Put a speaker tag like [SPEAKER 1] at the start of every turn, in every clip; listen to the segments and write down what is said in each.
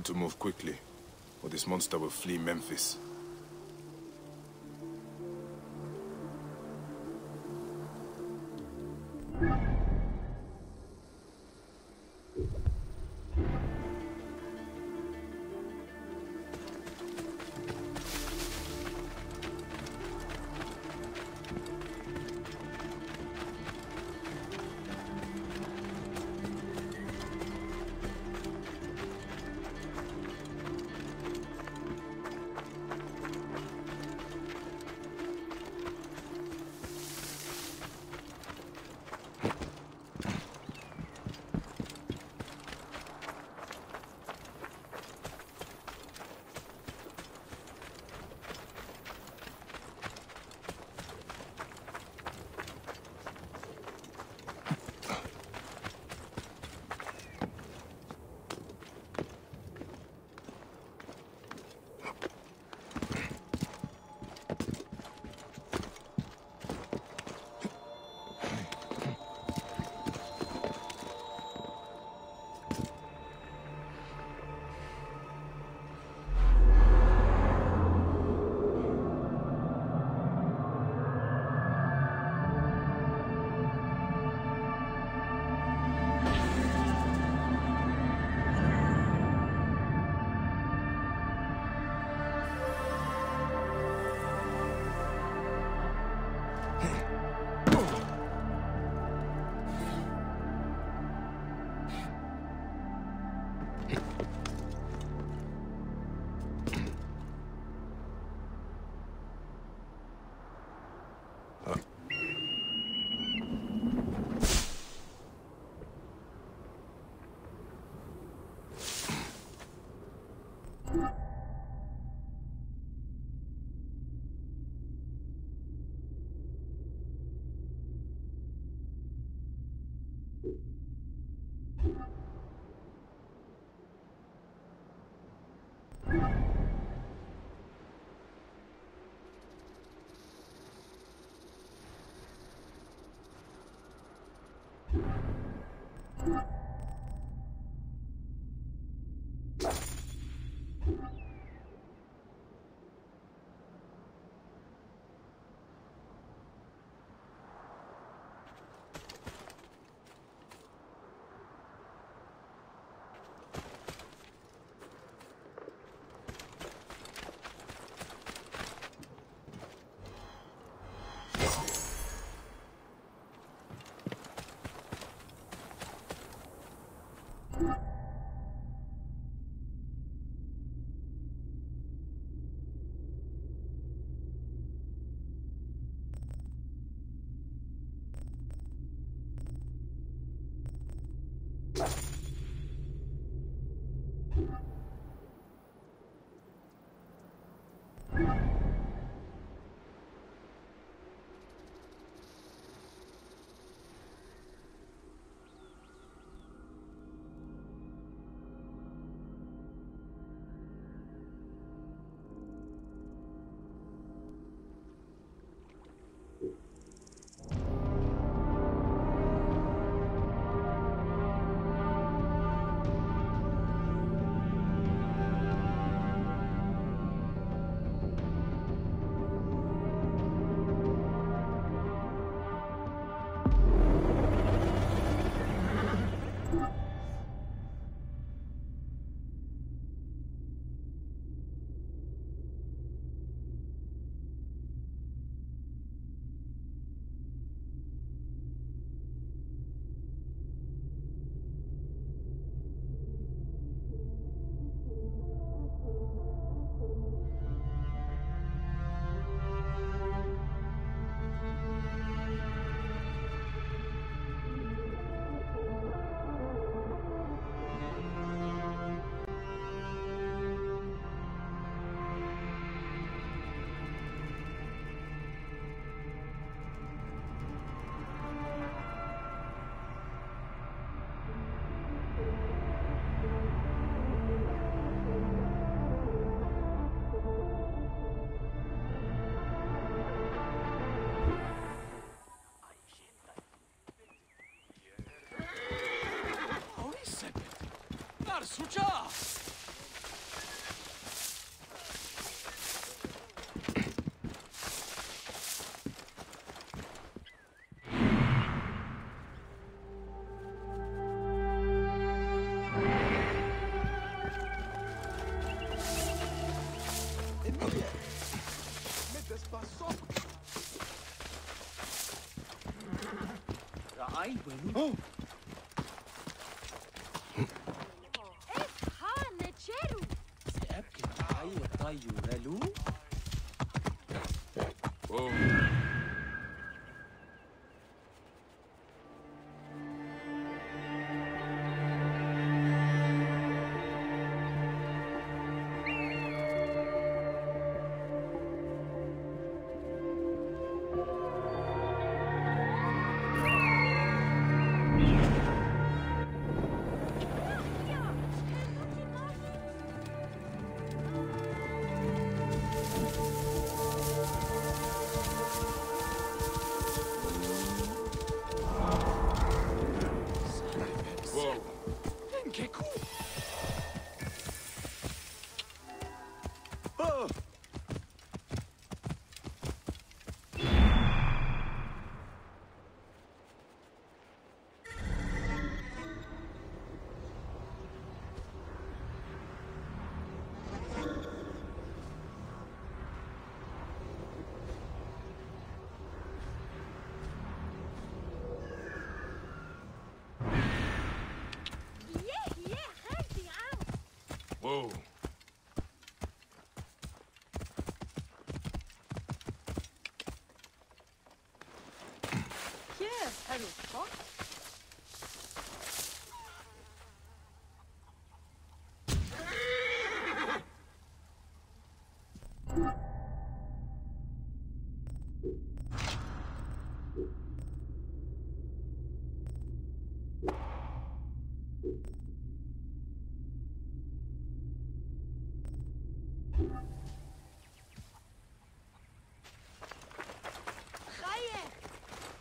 [SPEAKER 1] need to move quickly, or this monster will flee Memphis.
[SPEAKER 2] Sucia! Oh!
[SPEAKER 1] Whoa. Whoa.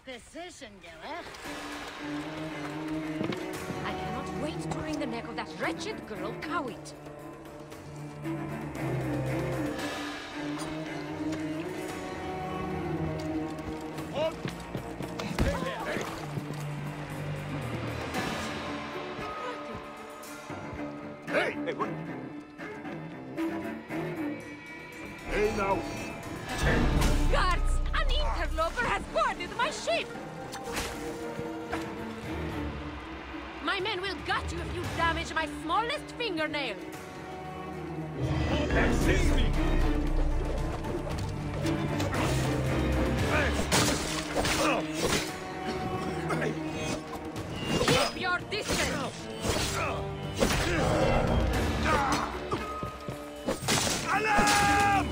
[SPEAKER 3] Precision, I cannot wait to wring the neck of that wretched girl, Kawit.
[SPEAKER 1] Hey! Hey, what? Hey, now!
[SPEAKER 3] Guards! An interloper has boarded my ship! My men will gut you if you damage my smallest fingernail!
[SPEAKER 1] Assist me!
[SPEAKER 3] Keep your distance!
[SPEAKER 1] Alarm!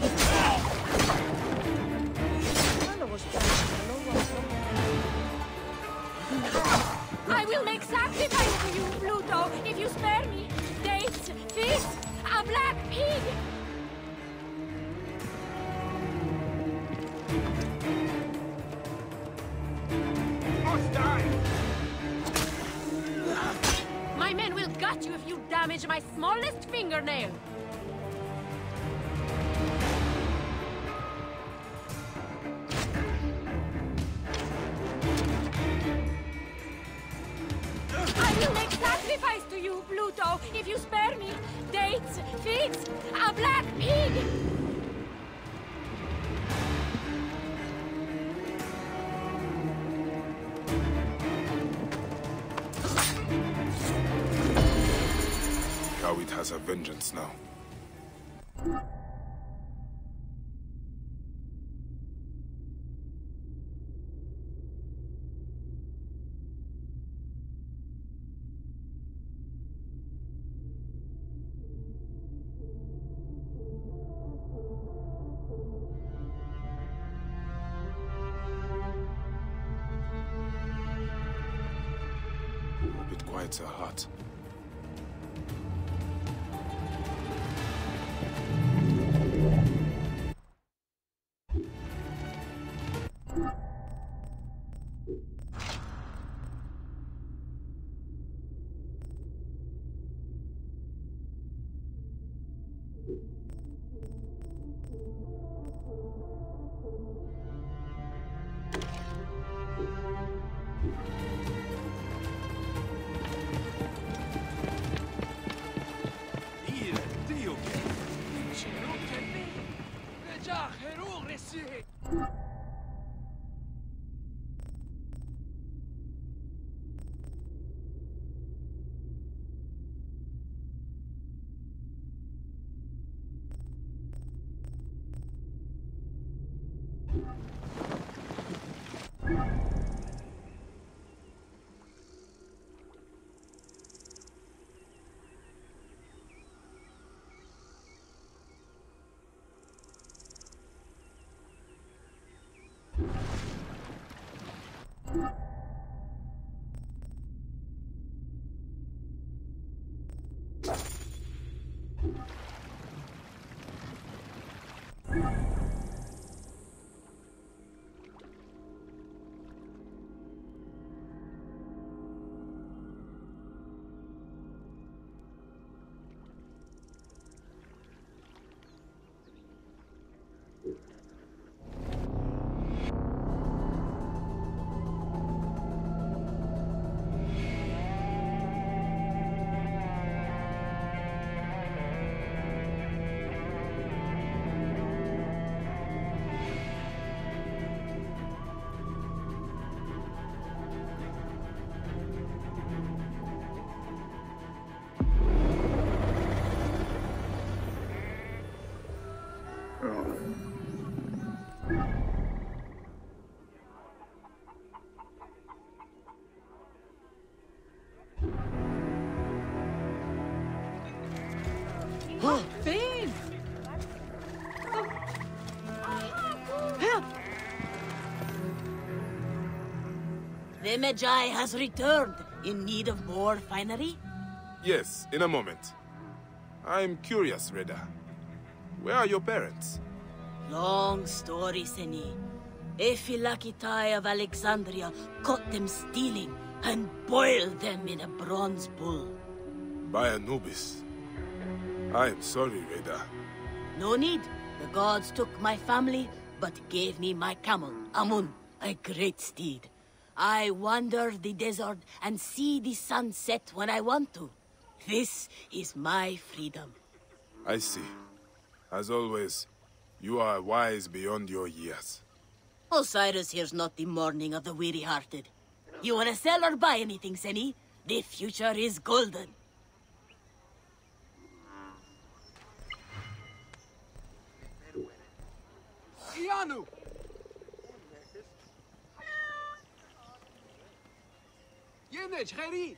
[SPEAKER 3] I will make sacrifice for you, Pluto, if you spare me. Dates, fish, a black pig!
[SPEAKER 1] Must die!
[SPEAKER 3] My men will gut you if you damage my smallest fingernail. I will make sacrifice to you, Pluto, if you spare me. Dates, figs, a black pig!
[SPEAKER 1] Kawit has a vengeance now. A bit quieter, heart.
[SPEAKER 2] فين؟
[SPEAKER 4] The Magi has returned, in need of more finery?
[SPEAKER 1] Yes, in a moment. I'm curious, Reda. Where are your parents?
[SPEAKER 4] Long story, Seni. Ephilakitai of Alexandria caught them stealing and boiled them in a bronze bull.
[SPEAKER 1] By Anubis. I'm sorry, Reda.
[SPEAKER 4] No need. The gods took my family, but gave me my camel, Amun, a great steed. I wander the desert and see the sun set when I want to. This is my freedom.
[SPEAKER 1] I see. As always, you are wise beyond your years.
[SPEAKER 4] Osiris here's not the mourning of the weary-hearted. You wanna sell or buy anything, Seni? The future is golden.
[SPEAKER 2] Ianu! Yenej, Kheri!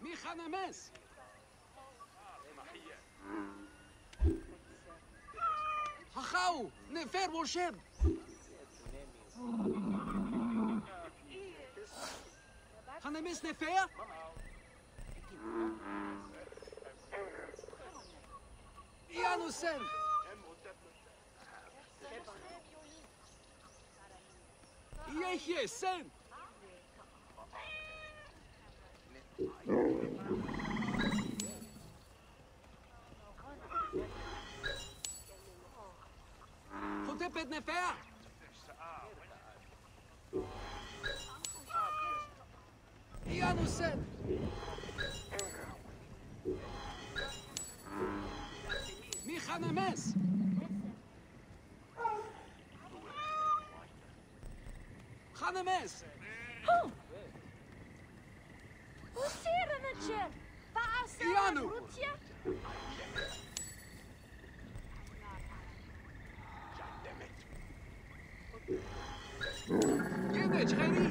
[SPEAKER 2] Michanemes! Hachau! Nefer Mosheb! Hanemes Nefer? Ianu sen! Yehye sen! Hotepet Nefer! Ianu sen! Michanemes! Hanemes! Ianu! Yenej, Kheri!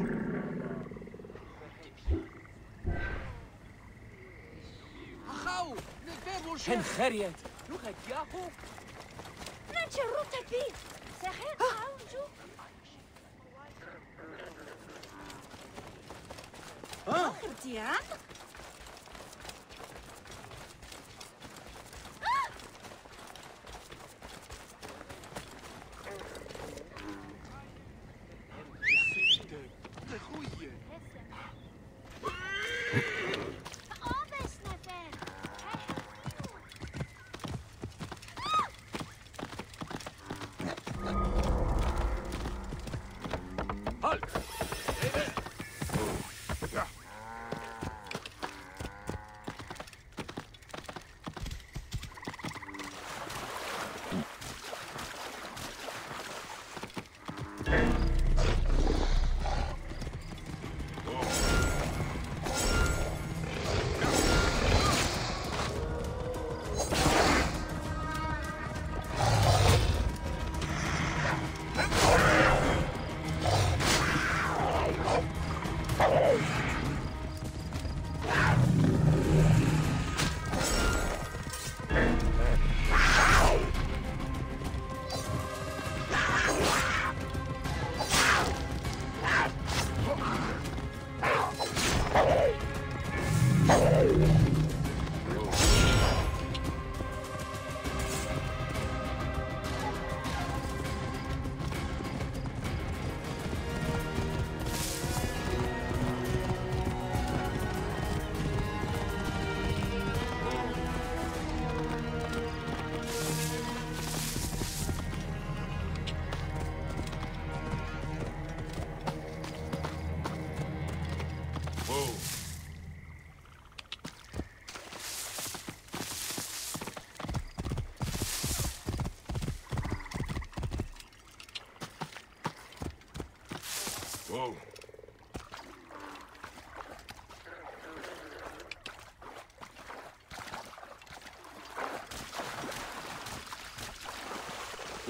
[SPEAKER 2] Hachau! Nefer Mosheb!
[SPEAKER 5] كان خريت لغة ياهو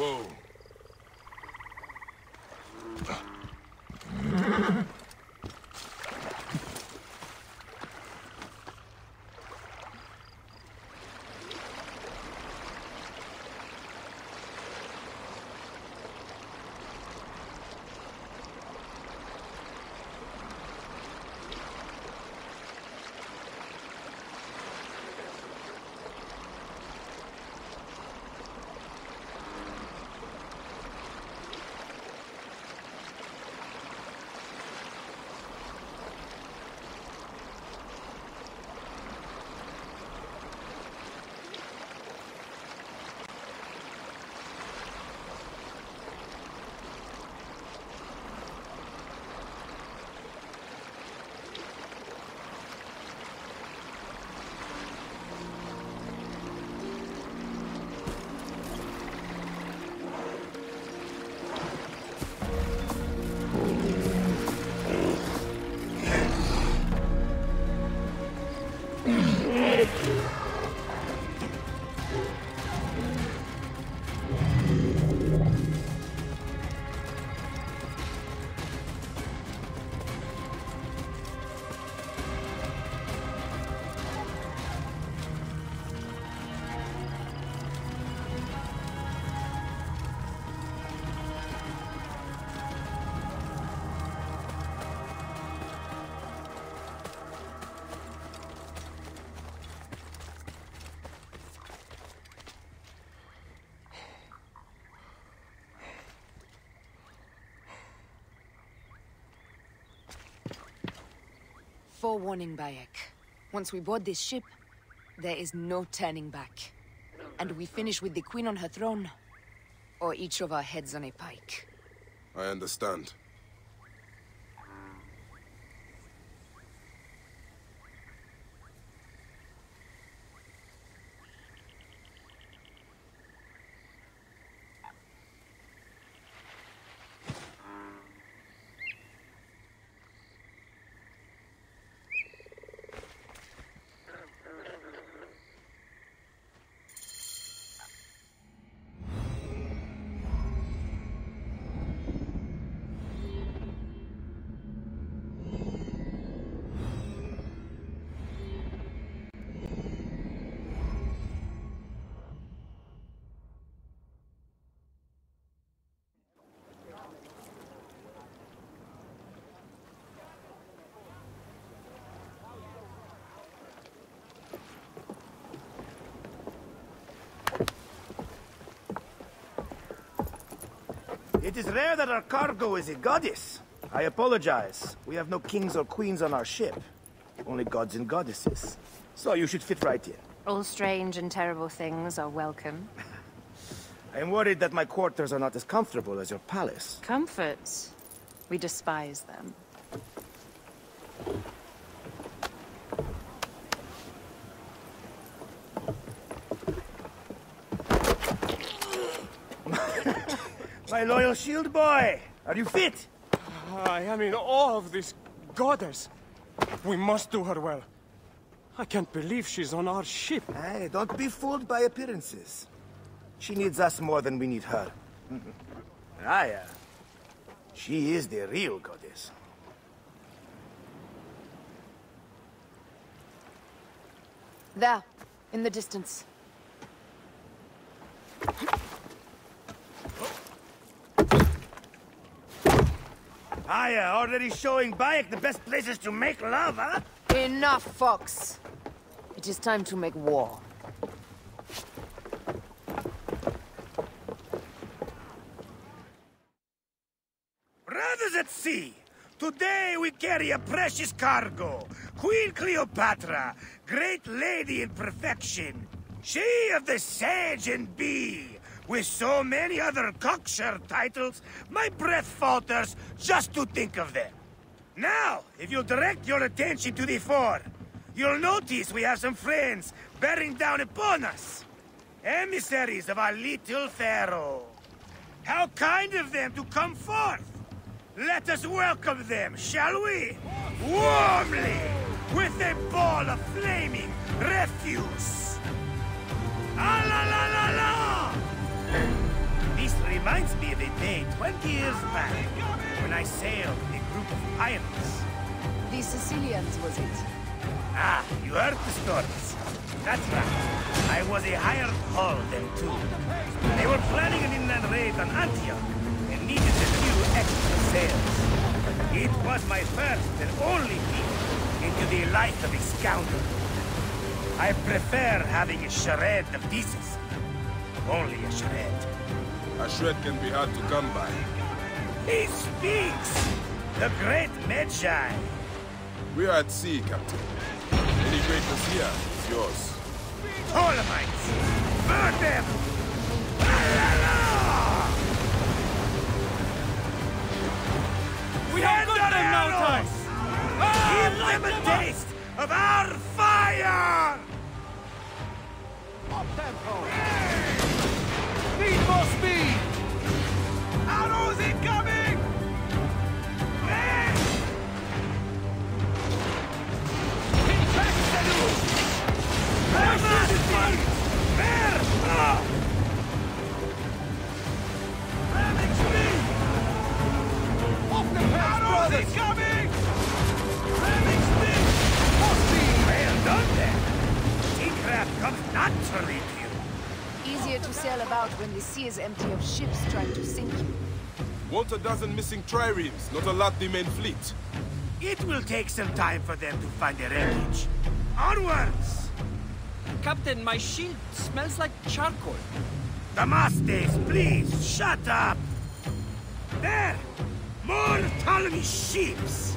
[SPEAKER 1] Whoa.
[SPEAKER 6] Forewarning, Bayek. Once we board this ship, there is no turning back. And we finish with the Queen on her throne, or each of our heads on a pike.
[SPEAKER 1] I understand.
[SPEAKER 7] It is rare that our cargo is a goddess. I apologize. We have no kings or queens on our ship. Only gods and goddesses. So you should fit right in.
[SPEAKER 3] All strange and terrible things are welcome.
[SPEAKER 7] I am worried that my quarters are not as comfortable as your palace.
[SPEAKER 3] Comforts. We despise them.
[SPEAKER 7] My loyal shield boy! Are you fit?
[SPEAKER 5] I am in awe of this goddess. We must do her well. I can't believe she's on our ship.
[SPEAKER 7] Hey, don't be fooled by appearances. She needs us more than we need her. Aya, she is the real goddess.
[SPEAKER 6] There, in the distance.
[SPEAKER 7] Aya, already showing Bayek the best places to make love, huh?
[SPEAKER 6] Enough, Fox. It is time to make war.
[SPEAKER 7] Brothers at sea, today we carry a precious cargo. Queen Cleopatra, great lady in perfection. She of the Sage and Bee. With so many other cocksure titles, my breath falters just to think of them. Now, if you'll direct your attention to the fore, you'll notice we have some friends bearing down upon us. Emissaries of our little pharaoh. How kind of them to come forth. Let us welcome them, shall we? Warmly, with a ball of flaming refuse. Ah la la la la! This reminds me of a day 20 years back, when I sailed with a group of pirates.
[SPEAKER 6] The Sicilians, was it?
[SPEAKER 7] Ah, you heard the stories. That's right. I was a hired hull then too. They were planning an inland raid on Antioch, and needed a few extra sails. It was my first and only peek into the life of a scoundrel. I prefer having a shred of decency. Only a shred.
[SPEAKER 1] A shred can be hard to come by.
[SPEAKER 7] He speaks! The great Magi!
[SPEAKER 1] We are at sea, Captain. Any greatness here is yours.
[SPEAKER 7] Ptolemies! Mortem! La la la!
[SPEAKER 5] We have got them now, Ty!
[SPEAKER 7] Give them a taste of our fire!
[SPEAKER 2] Up tempo! Need more speed! Arrows incoming! Arrows incoming!
[SPEAKER 7] Well done then! Seacraft comes naturally to you.
[SPEAKER 6] Easier to sail about when the sea is empty of ships trying to sink you.
[SPEAKER 1] Want a dozen missing triremes, not a lot the main fleet.
[SPEAKER 7] It will take some time for them to find their wreckage. Onwards!
[SPEAKER 2] Captain, my shield smells like charcoal.
[SPEAKER 7] Damastes, please, shut up! There! More Ptolemy ships!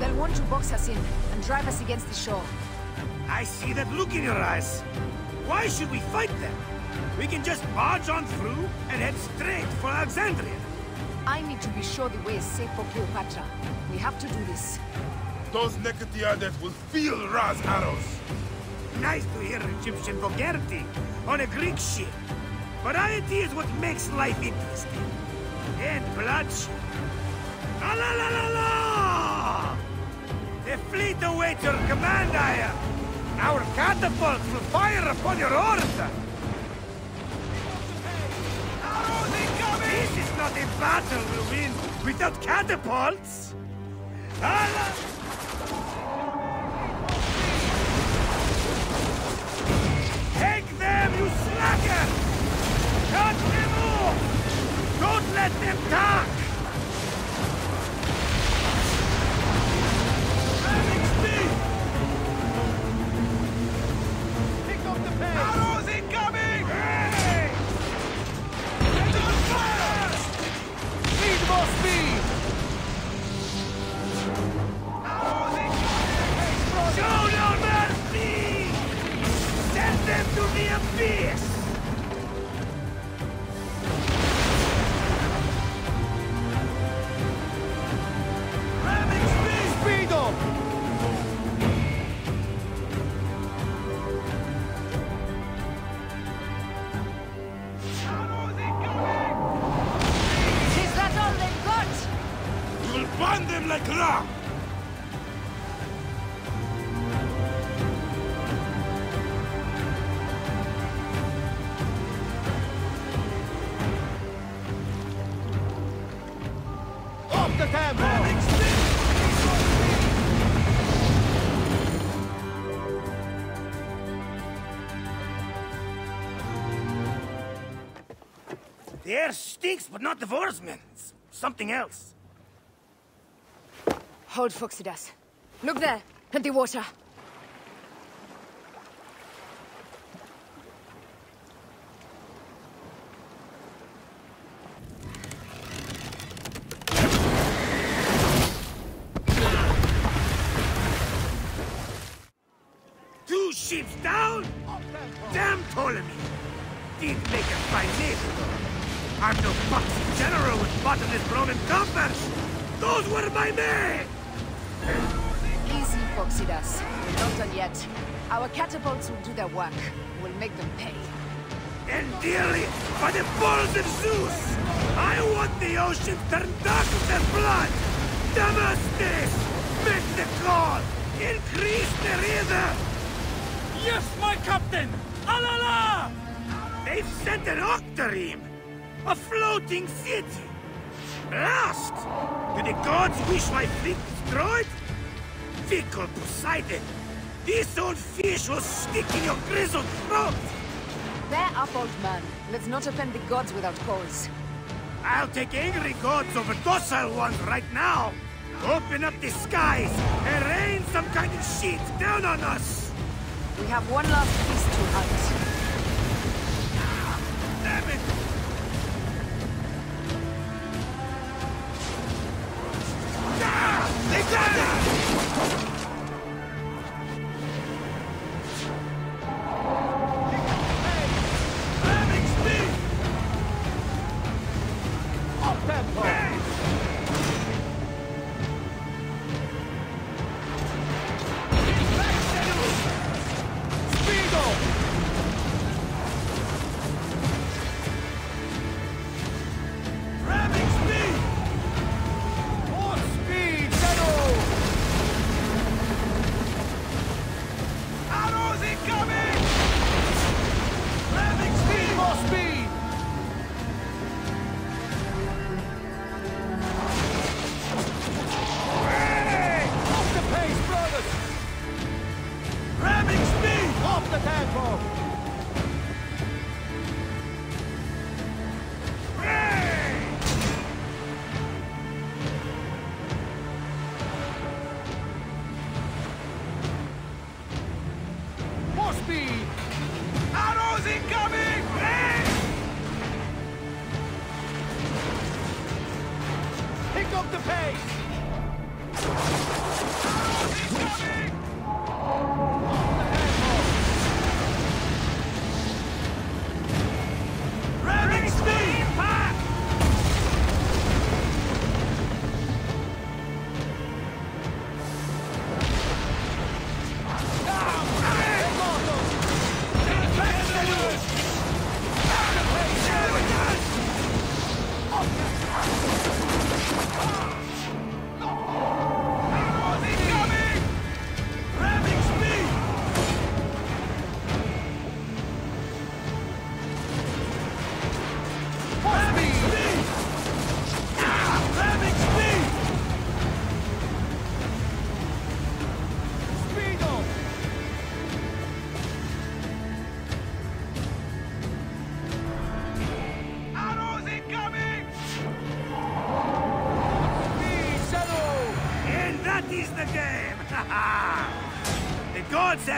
[SPEAKER 6] They'll want to box us in and drive us against the shore.
[SPEAKER 7] I see that look in your eyes. Why should we fight them? We can just barge on through and head straight for Alexandria.
[SPEAKER 6] I need to be sure the way is safe for Cleopatra. We have to do this.
[SPEAKER 1] Those Necatiades will feel Ra's arrows.
[SPEAKER 7] Nice to hear Egyptian vulgarity on a Greek ship. Variety is what makes life interesting. And bloodshed. La la la la la! The fleet awaits your command, Aya. Our catapults will fire upon your order. This is not a battle we'll win without catapults. Allah! Take them, you slacker! Cut them off! Don't let them talk!
[SPEAKER 2] Pick up the pace! Arrows incoming!
[SPEAKER 7] Hey!
[SPEAKER 2] Need more speed!
[SPEAKER 7] Show no mercy! Send them to the abyss!
[SPEAKER 2] Speed up!
[SPEAKER 6] Is that all they've got?
[SPEAKER 1] We will burn them like Ra!
[SPEAKER 2] Up the tempo!
[SPEAKER 7] The air stinks, but not the Vorsmen. It's something else.
[SPEAKER 6] Hold, Phoxidas. Look there, at the water.
[SPEAKER 7] Two ships down? Damn Ptolemy! Did make a fine navy, though. I'm no foxy general with bottomless Roman coffers! Those were my men!
[SPEAKER 6] Easy, Phoxidas. We're not done yet. Our catapults will do their work. We'll make them pay.
[SPEAKER 7] And dearly, by the balls of Zeus, I want the ocean turned dark with their blood! Damastes! Make the call! Increase the river!
[SPEAKER 5] Yes, my captain! Alala!
[SPEAKER 7] They've sent an octareme! A floating city! Lost! Do the gods wish my fleet destroyed? Fickle Poseidon! This old fish will stick in your grizzled throat!
[SPEAKER 6] Bear up, old man. Let's not offend the gods without cause.
[SPEAKER 7] I'll take angry gods over docile ones right now! Open up the skies and rain some kind of shit down on us!
[SPEAKER 6] We have one last feast to hunt.
[SPEAKER 7] Damn it! They got it!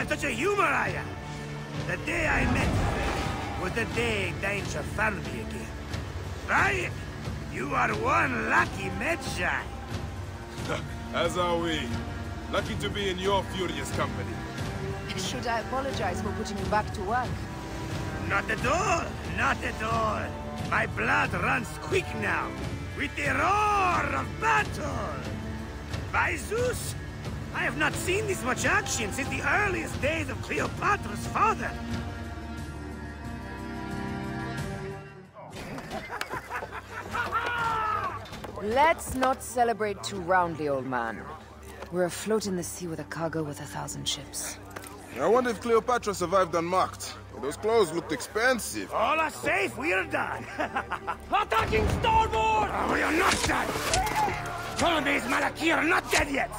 [SPEAKER 7] Such a humor, I am. The day I met you was the day danger found me again. Brian, you are one lucky Medjay.
[SPEAKER 1] As are we. Lucky to be in your furious company.
[SPEAKER 6] Should I apologize for putting you back to work?
[SPEAKER 7] Not at all. Not at all. My blood runs quick now, with the roar of battle. By Zeus, I have not seen this much action since the earliest days of Cleopatra's father.
[SPEAKER 6] Let's not celebrate too roundly, old man. We're afloat in the sea with a cargo with 1,000 ships.
[SPEAKER 1] I wonder if Cleopatra survived unmarked. Those clothes looked expensive.
[SPEAKER 7] All are safe, we're done.
[SPEAKER 2] Attacking starboard!
[SPEAKER 7] Oh, we are not done! Ptolemy's Malaki are not dead yet!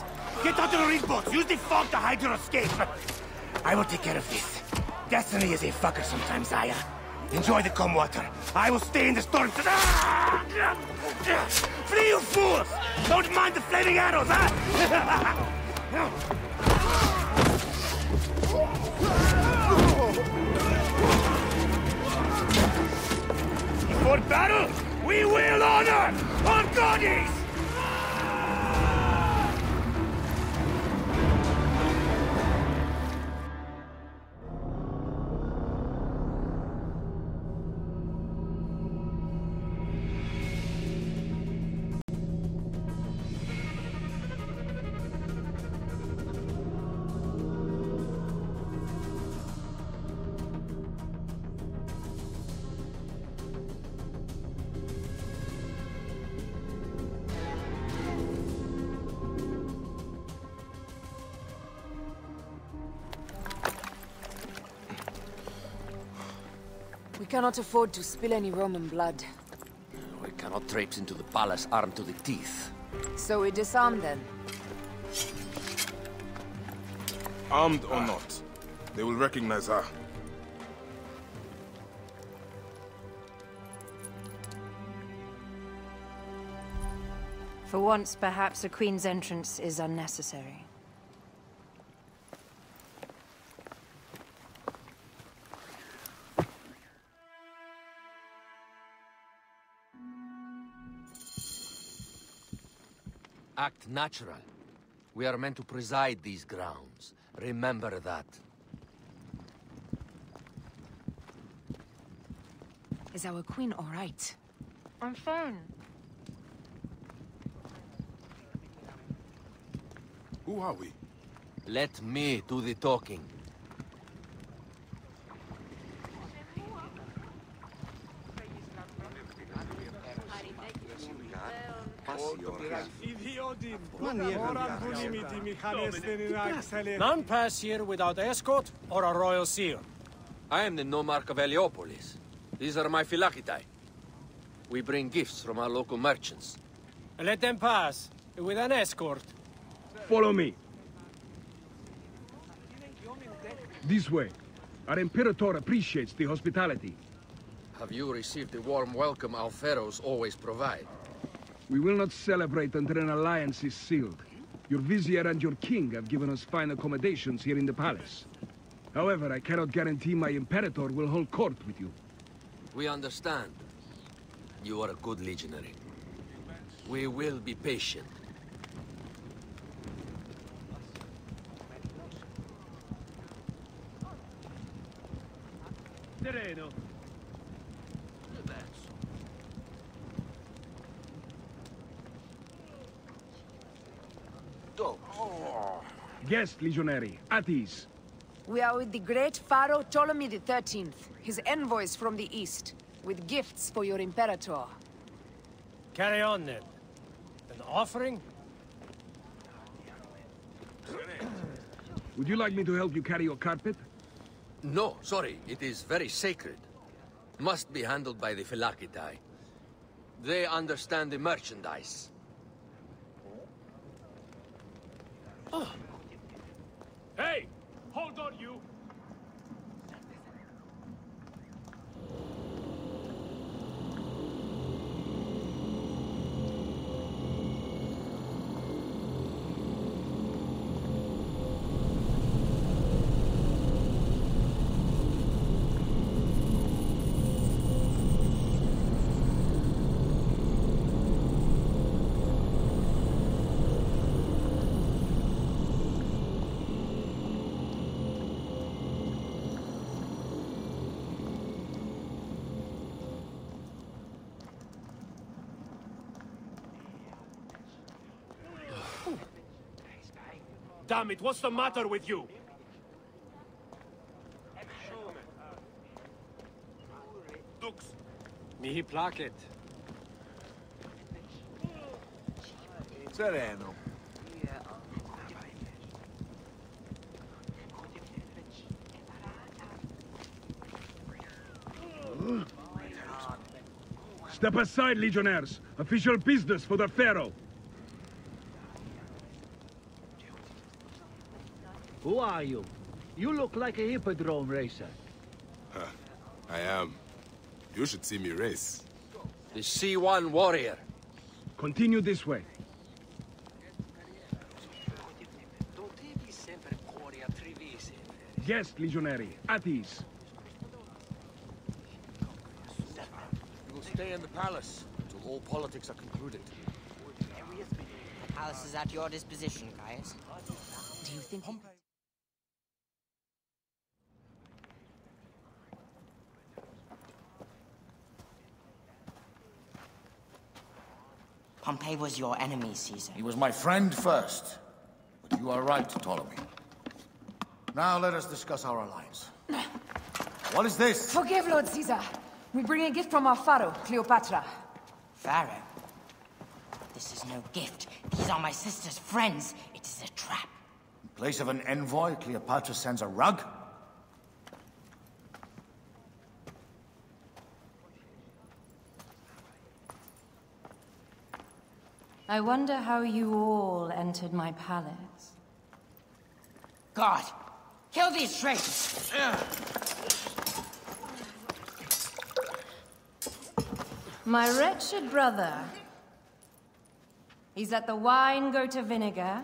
[SPEAKER 7] Get onto the reef boats, use the fog to hide your escape. I will take care of this. Destiny is a fucker sometimes, Aya. Enjoy the calm water. I will stay in the storm. Flee, you fools! Don't mind the flaming arrows, huh? Before battle, we will honor our goddess!
[SPEAKER 6] We cannot afford to spill any Roman blood.
[SPEAKER 8] cannot traipse into the palace armed to the teeth.
[SPEAKER 6] So we disarm then?
[SPEAKER 1] Armed or not, they will recognize her.
[SPEAKER 3] For once, perhaps a queen's entrance is unnecessary.
[SPEAKER 8] Act natural. We are meant to preside these grounds. Remember that.
[SPEAKER 6] Is our queen all right?
[SPEAKER 3] I'm fine.
[SPEAKER 1] Who are we?
[SPEAKER 8] Let me do the talking.
[SPEAKER 5] None pass here without escort or a royal seal.
[SPEAKER 8] I am the nomarch of Heliopolis. These are my Phylakitai. We bring gifts from our local merchants.
[SPEAKER 5] Let them pass, with an escort.
[SPEAKER 9] Follow me. This way. Our Imperator appreciates the hospitality.
[SPEAKER 8] Have you received the warm welcome our pharaohs always provide?
[SPEAKER 9] We will not celebrate until an alliance is sealed. Your vizier and your king have given us fine accommodations here in the palace. However, I cannot guarantee my Imperator will hold court with you.
[SPEAKER 8] We understand. You are a good legionary. We will be patient.
[SPEAKER 9] Sereno. Guest, legionary. At ease.
[SPEAKER 6] We are with the great Pharaoh Ptolemy XIII, his envoys from the east, with gifts for your Imperator.
[SPEAKER 5] Carry on then. An offering?
[SPEAKER 9] Would you like me to help you carry your carpet?
[SPEAKER 8] No, sorry. It is very sacred. Must be handled by the Phylakitai. They understand the merchandise.
[SPEAKER 5] Hey! Hold on, you! Damn it, what's the matter with you? Dux. Mihi placet.
[SPEAKER 7] Sereno.
[SPEAKER 9] Step aside, legionnaires. Official business for the Pharaoh.
[SPEAKER 10] Who are you? You look like a hippodrome racer.
[SPEAKER 1] I am. You should see me race.
[SPEAKER 8] The C1 warrior.
[SPEAKER 9] Continue this way. Guest, legionary. At ease.
[SPEAKER 8] We will stay in the palace until all politics are concluded.
[SPEAKER 11] The palace is at your disposition, Caius.
[SPEAKER 6] Do you think...
[SPEAKER 11] Pompey was your enemy, Caesar.
[SPEAKER 7] He was my friend first. But you are right, Ptolemy. Now let us discuss our alliance. What is this?
[SPEAKER 6] Forgive, Lord Caesar. We bring a gift from our pharaoh, Cleopatra.
[SPEAKER 11] Pharaoh? This is no gift. These are my sister's friends. It is a trap.
[SPEAKER 7] In place of an envoy, Cleopatra sends a rug?
[SPEAKER 12] I wonder how you all entered my palace.
[SPEAKER 11] God, kill these traitors!
[SPEAKER 12] My wretched brother. He's let the wine go to vinegar,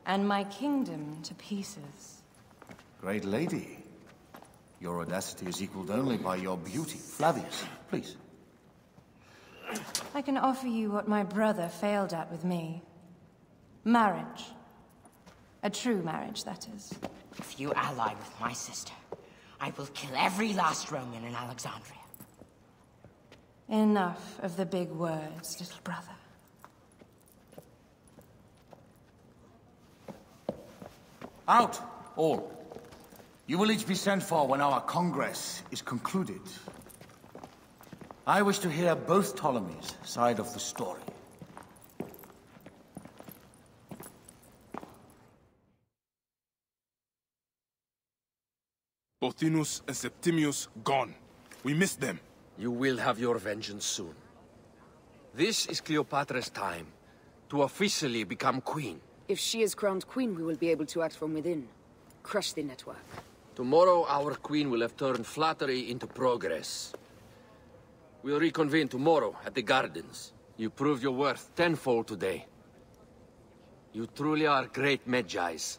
[SPEAKER 12] and my kingdom to pieces.
[SPEAKER 13] Great lady. Your audacity is equaled only by your beauty. Flavius, please.
[SPEAKER 12] I can offer you what my brother failed at with me. Marriage. A true marriage, that is.
[SPEAKER 11] If you ally with my sister, I will kill every last Roman in Alexandria.
[SPEAKER 12] Enough of the big words, little brother.
[SPEAKER 13] Out, all. You will each be sent for when our congress is concluded. I wish to hear both Ptolemies' side of the story.
[SPEAKER 1] Pothinus and Septimius gone. We missed them.
[SPEAKER 8] You will have your vengeance soon. This is Cleopatra's time to officially become queen.
[SPEAKER 6] If she is crowned queen, we will be able to act from within. Crush the network.
[SPEAKER 8] Tomorrow, our queen will have turned flattery into progress. We'll reconvene tomorrow at the gardens. You proved your worth tenfold today. You truly are great Magi's.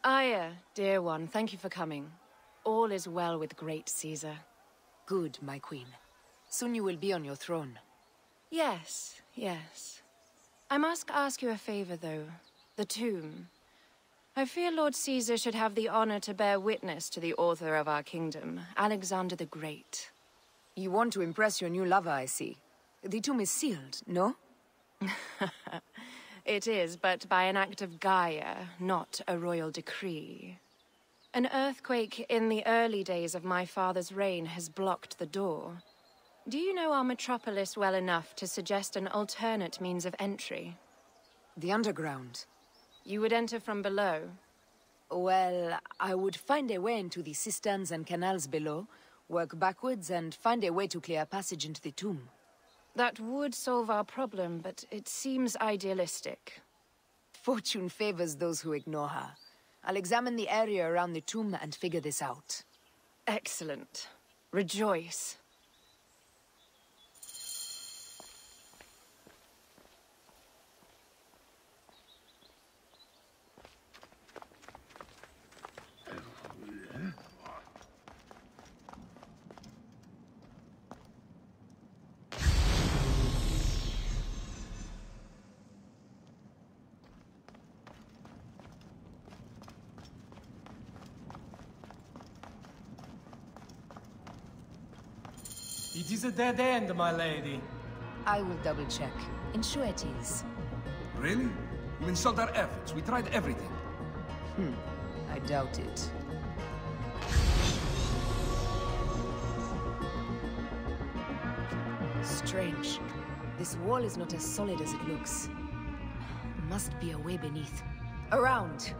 [SPEAKER 6] Aya, dear one, thank you for coming. All is well with great Caesar. Good, my queen. Soon you will be on your throne.
[SPEAKER 12] Yes, yes. I must ask you a favor, though. The tomb. I fear Lord Caesar should have the honor to bear witness to the author of our kingdom, Alexander the Great.
[SPEAKER 6] You want to impress your new lover, I see. The tomb is sealed, no?
[SPEAKER 12] It is, but by an act of Gaia, not a royal decree. An earthquake in the early days of my father's reign has blocked the door. Do you know our metropolis well enough to suggest an alternate means of entry?
[SPEAKER 6] The underground.
[SPEAKER 12] You would enter from below?
[SPEAKER 6] Well, I would find a way into the cisterns and canals below, work backwards, and find a way to clear a passage into the tomb.
[SPEAKER 12] That would solve our problem, but it seems idealistic.
[SPEAKER 6] Fortune favors those who ignore her. I'll examine the area around the tomb and figure this out.
[SPEAKER 12] Excellent. Rejoice.
[SPEAKER 14] It is a dead end, my lady.
[SPEAKER 6] I will double-check. Ensure it is.
[SPEAKER 9] Really? You insult our efforts. We tried everything.
[SPEAKER 6] I doubt it. Strange. This wall is not as solid as it looks. Must be a way beneath. Around!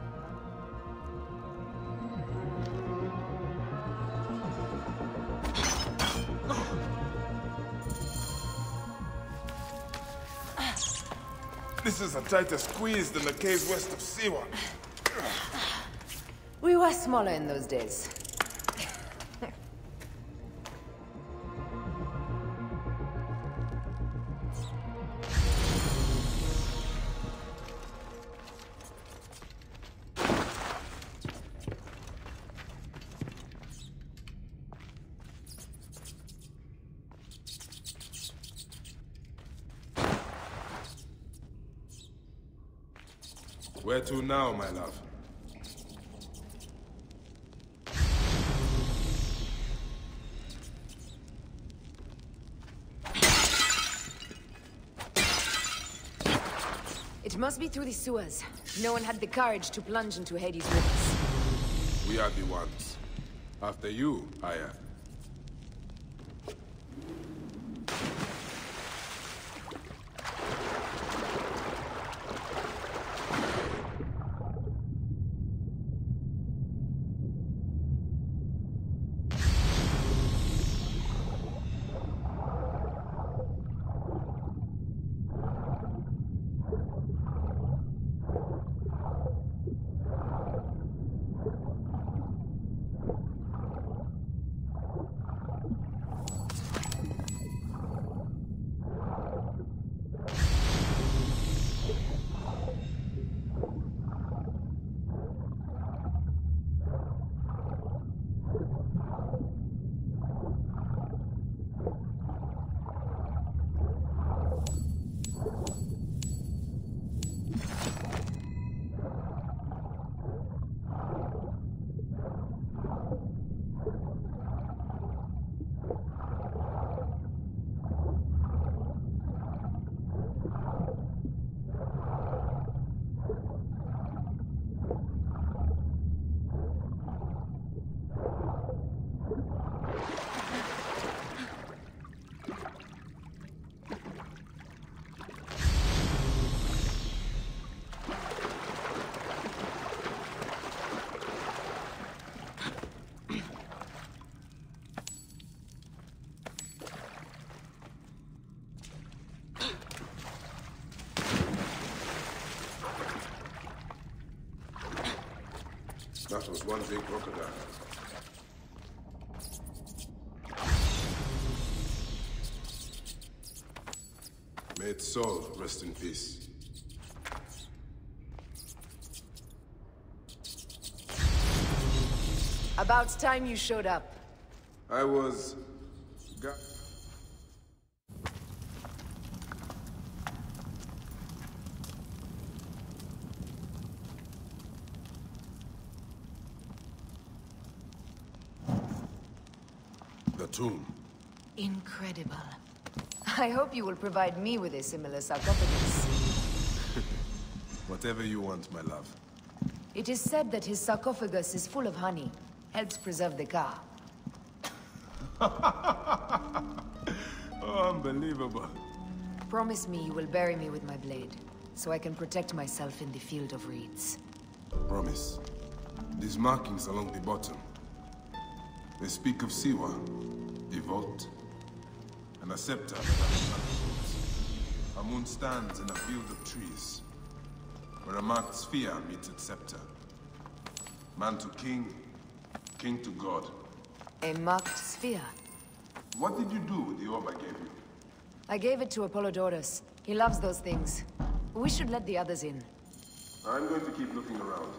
[SPEAKER 1] This is a tighter squeeze than the caves west of Siwa.
[SPEAKER 6] We were smaller in those days.
[SPEAKER 1] Where to now, my love?
[SPEAKER 6] It must be through the sewers. No one had the courage to plunge into Hades' rivers.
[SPEAKER 1] We are the ones. After you, Aya. That was one big crocodile. May its soul rest in peace.
[SPEAKER 6] About time you showed up.
[SPEAKER 1] I was... The tomb.
[SPEAKER 6] Incredible. I hope you will provide me with a similar sarcophagus.
[SPEAKER 1] Whatever you want, my love.
[SPEAKER 6] It is said that his sarcophagus is full of honey. Helps preserve the car.
[SPEAKER 1] Oh, unbelievable.
[SPEAKER 6] Promise me you will bury me with my blade, so I can protect myself in the field of reeds.
[SPEAKER 1] Promise. These markings along the bottom. They speak of Siwa, the vault, and a scepter that has a moon stands in a field of trees, where a marked sphere meets its scepter. Man to king, king to god.
[SPEAKER 6] A marked sphere?
[SPEAKER 1] What did you do with the orb I gave you?
[SPEAKER 6] I gave it to Apollodorus. He loves those things. We should let the others in.
[SPEAKER 1] I'm going to keep looking around.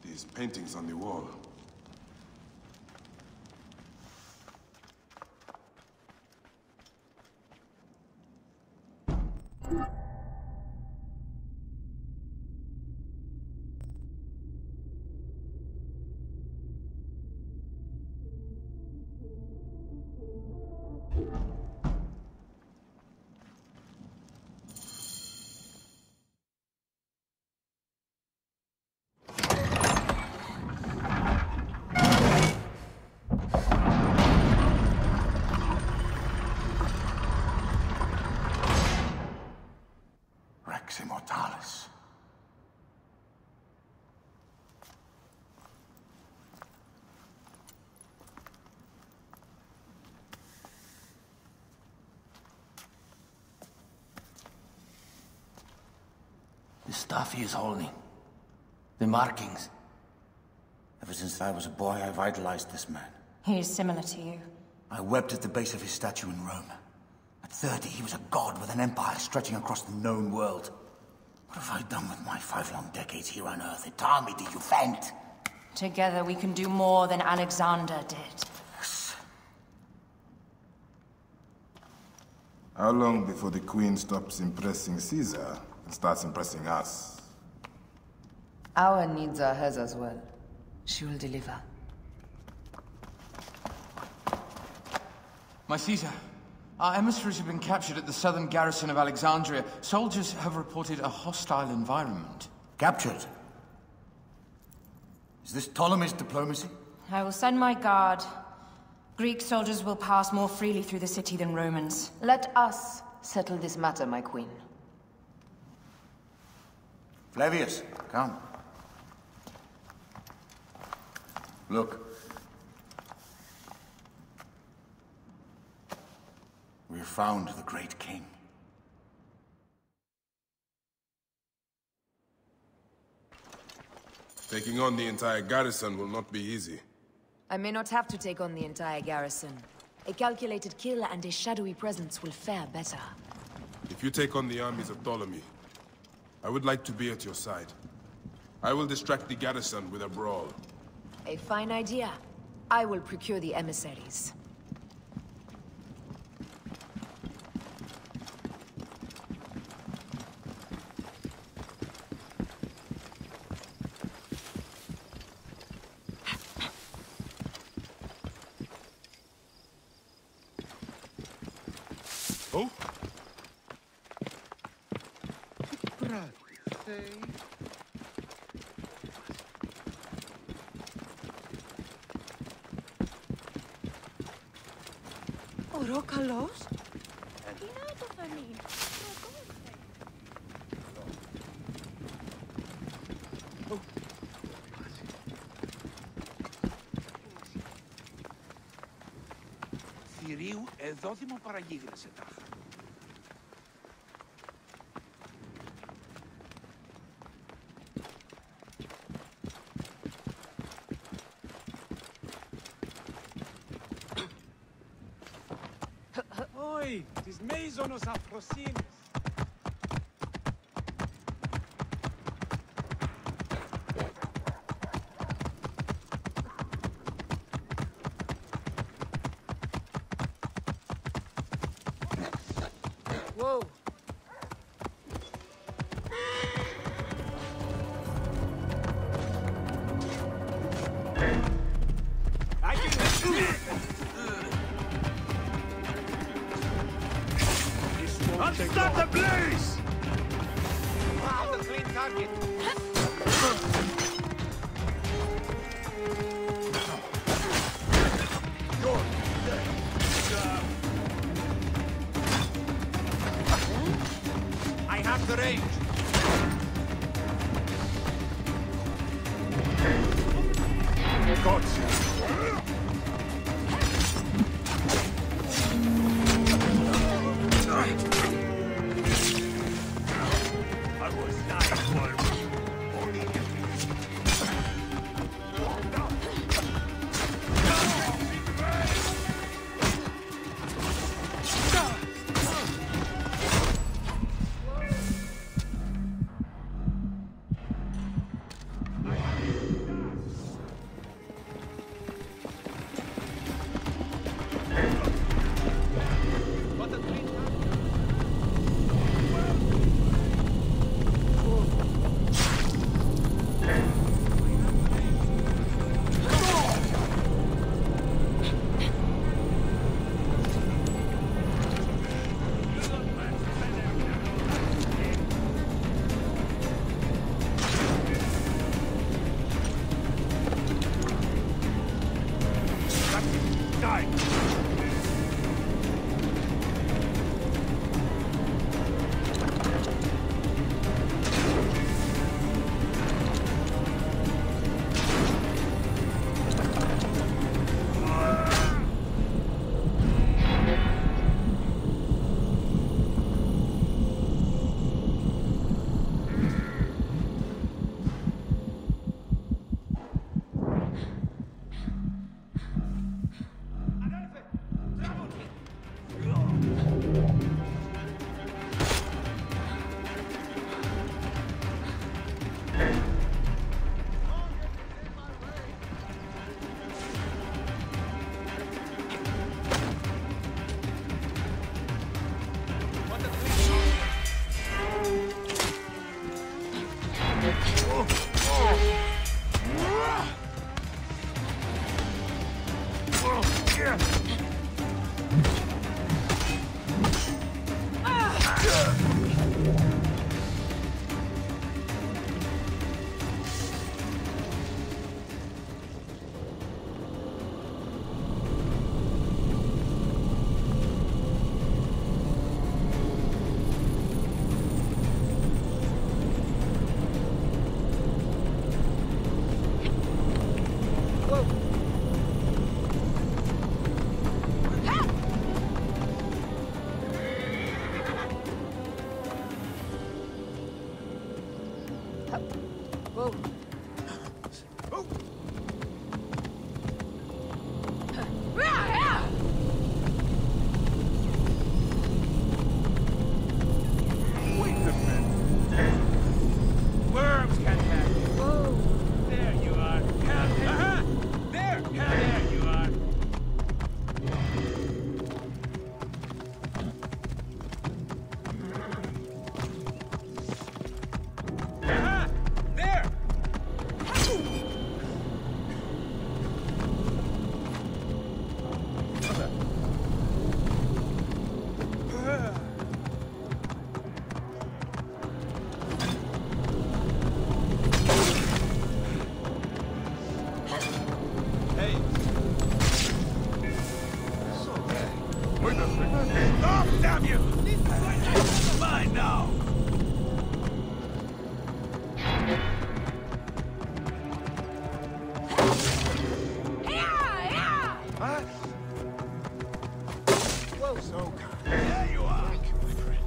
[SPEAKER 1] These paintings on the wall.
[SPEAKER 13] Immortalis.
[SPEAKER 15] The stuff he is holding. The markings.
[SPEAKER 13] Ever since I was a boy, I've idolized this man.
[SPEAKER 11] He is similar to you.
[SPEAKER 13] I wept at the base of his statue in Rome. At 30, he was a god with an empire stretching across the known world. What have I done with my 5 long decades here on Earth? Its army to defend?
[SPEAKER 11] Together we can do more than Alexander did.
[SPEAKER 13] Yes.
[SPEAKER 1] How long before the Queen stops impressing Caesar and starts impressing us?
[SPEAKER 6] Our needs are hers as well. She will deliver.
[SPEAKER 16] My Caesar, our emissaries have been captured at the southern garrison of Alexandria. Soldiers have reported a hostile environment.
[SPEAKER 13] Captured? Is this Ptolemy's diplomacy?
[SPEAKER 11] I will send my guard. Greek soldiers will pass more freely through the city than Romans.
[SPEAKER 6] Let us settle this matter, my queen.
[SPEAKER 13] Flavius, come. Look. We have found the great king.
[SPEAKER 1] Taking on the entire garrison will not be easy.
[SPEAKER 6] I may not have to take on the entire garrison. A calculated kill and a shadowy presence will fare better.
[SPEAKER 1] If you take on the armies of Ptolemy, I would like to be at your side. I will distract the garrison with a brawl.
[SPEAKER 6] A fine idea. I will procure the emissaries.
[SPEAKER 1] Oh?
[SPEAKER 3] Ορόκαλος.
[SPEAKER 7] Θηρίου εδώ δημοπαραγίγρασε τάχα.
[SPEAKER 5] Oi, τις μέιζονος αφροσύνης.
[SPEAKER 6] Whoa!
[SPEAKER 7] I can Start the blaze! Found a clean target. I have the range.
[SPEAKER 5] Gods.
[SPEAKER 1] Wait a second.
[SPEAKER 7] Stop, damn you! It's mine now!
[SPEAKER 1] Huh?
[SPEAKER 7] Whoa, so kind. There you are!
[SPEAKER 1] Thank you, my friend.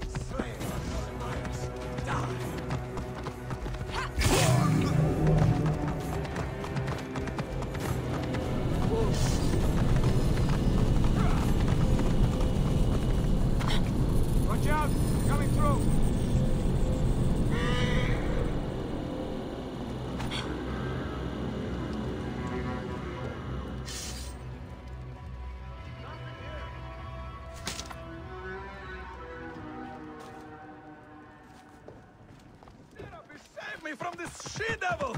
[SPEAKER 1] Slain by my admirers. Die!
[SPEAKER 9] Watch out! Coming through!
[SPEAKER 7] Save me from this she-devil!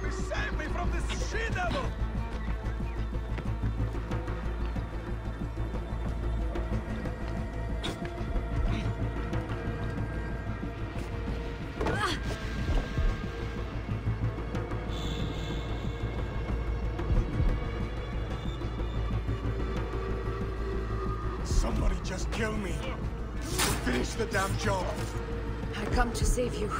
[SPEAKER 7] Save me from this she-devil! Somebody just kill me. Finish the damn job.
[SPEAKER 6] I come to save you.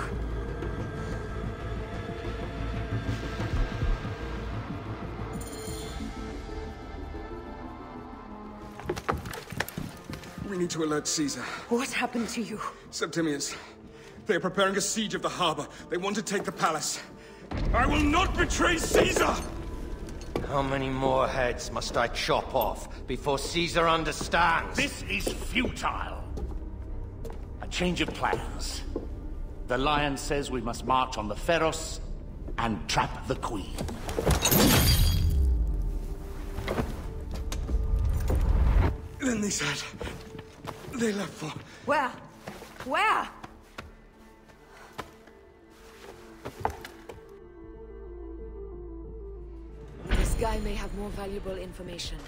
[SPEAKER 9] We need to alert Caesar.
[SPEAKER 6] What happened to you?
[SPEAKER 9] Septimius. They are preparing a siege of the harbor. They want to take the palace. I will not betray Caesar!
[SPEAKER 15] How many more heads must I chop off before Caesar understands?
[SPEAKER 13] This is futile. A change of plans. The Lion says we must march on the Pharos and trap the Queen.
[SPEAKER 9] Then they said... they left for...
[SPEAKER 6] Where? Where? guy may have more valuable information.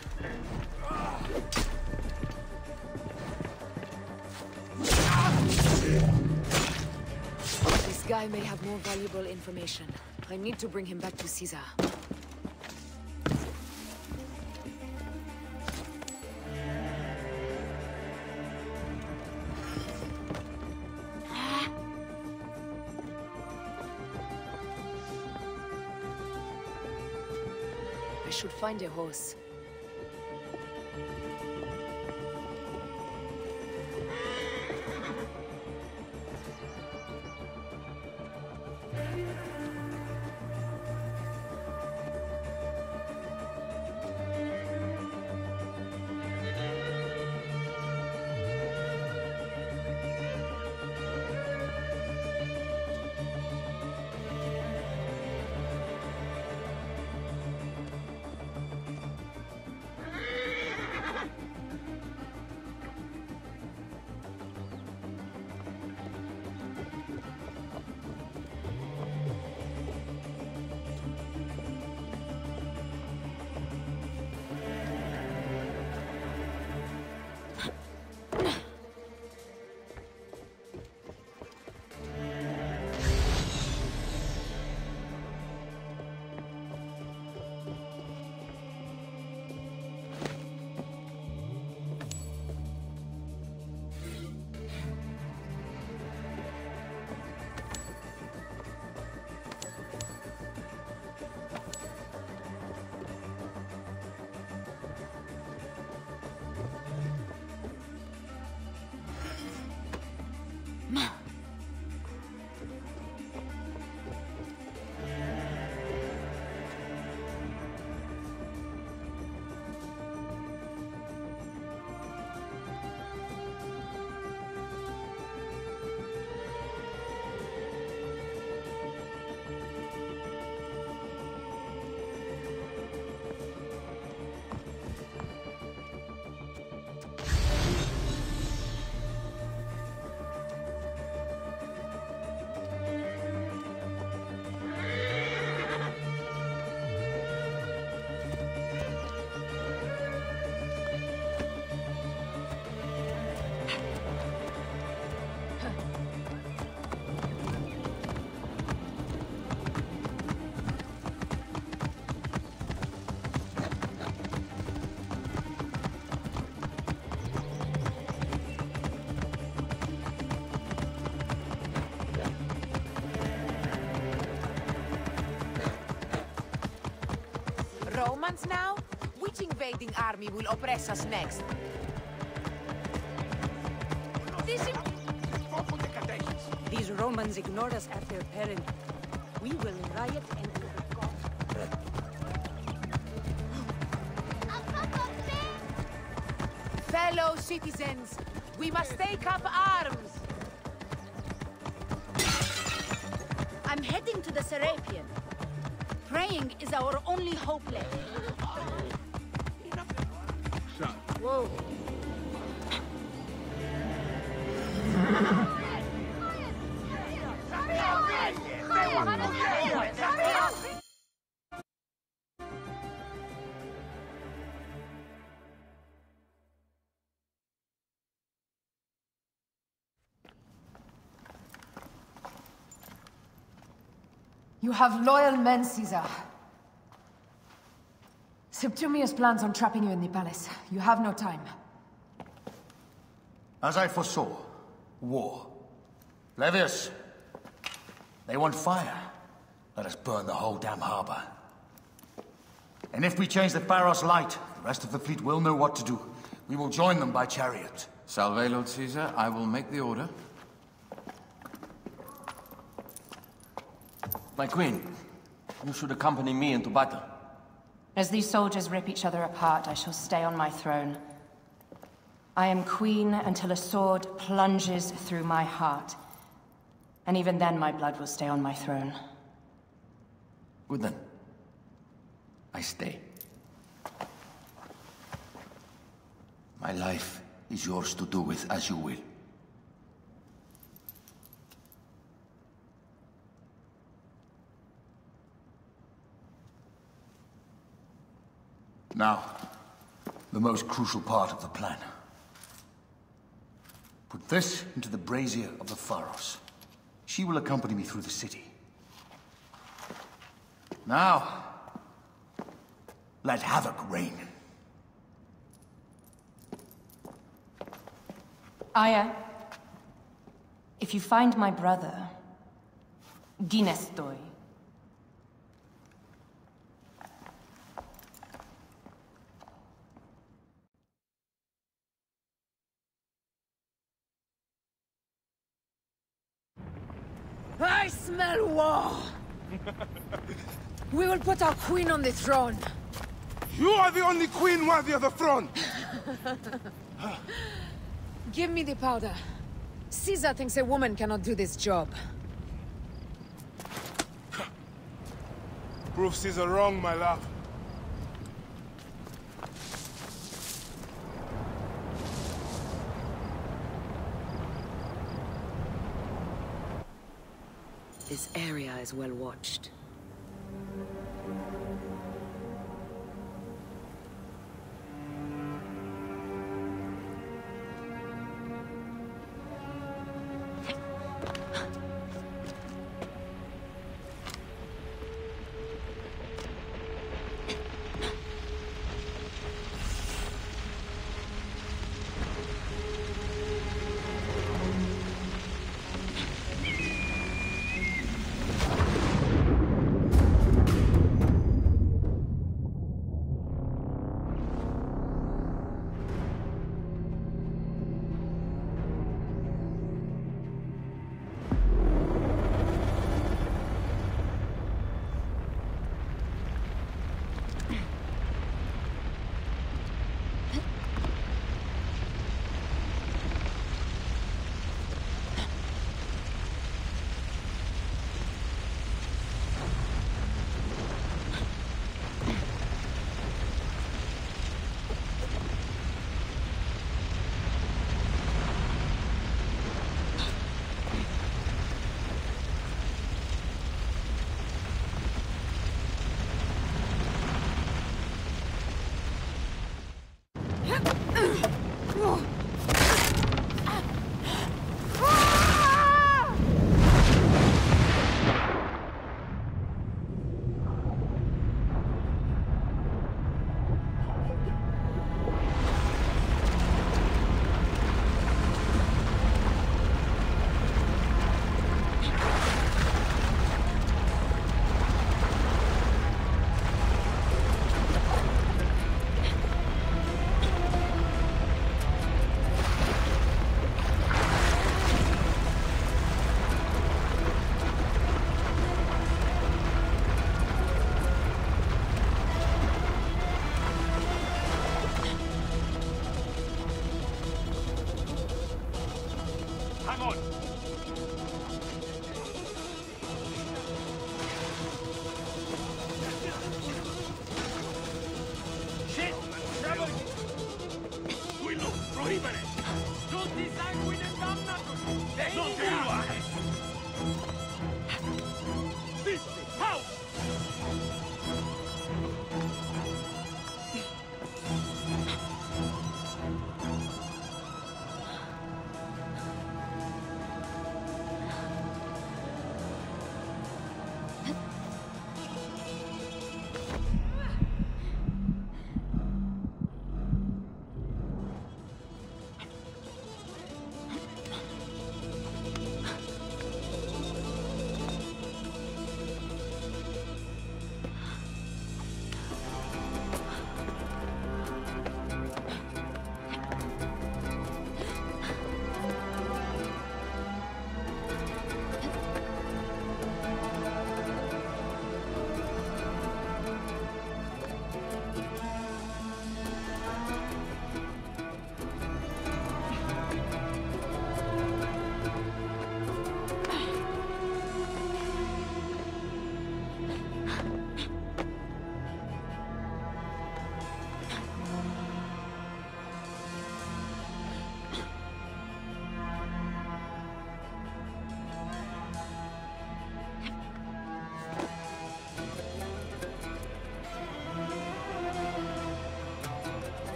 [SPEAKER 6] This guy may have more valuable information. I need to bring him back to Caesar. I should find a horse.
[SPEAKER 17] Romans now? Which invading army will oppress us next?
[SPEAKER 3] These Romans ignore us at their peril. We will riot and overcome.
[SPEAKER 17] Fellow citizens, we must take up arms!
[SPEAKER 4] I'm heading to the Serapion. Praying is our only hope left.
[SPEAKER 3] Whoa.
[SPEAKER 6] You have loyal men, Caesar. Septimius plans on trapping you in the palace. You have no time.
[SPEAKER 13] As I foresaw, war. Levius, they want fire. Let us burn the whole damn harbor. And if we change the Pharos light, the rest of the fleet will know what to do. We will join them by chariot.
[SPEAKER 16] Salve, Lord Caesar. I will make the order.
[SPEAKER 8] My queen, you should accompany me into battle.
[SPEAKER 12] As these soldiers rip each other apart, I shall stay on my throne. I am queen until a sword plunges through my heart. And even then my blood will stay on my throne.
[SPEAKER 8] Good then. I stay. My life is yours to do with as you will.
[SPEAKER 13] Now, the most crucial part of the plan. Put this into the brazier of the Pharos. She will accompany me through the city. Now, let havoc reign.
[SPEAKER 18] Aya, if you find my brother, Dinestoy.
[SPEAKER 6] I smell war! We will put our queen on the throne.
[SPEAKER 1] You are the only queen worthy of the throne!
[SPEAKER 6] Give me the powder. Caesar thinks a woman cannot do this job.
[SPEAKER 1] Prove Caesar wrong, my love.
[SPEAKER 6] This area is well watched.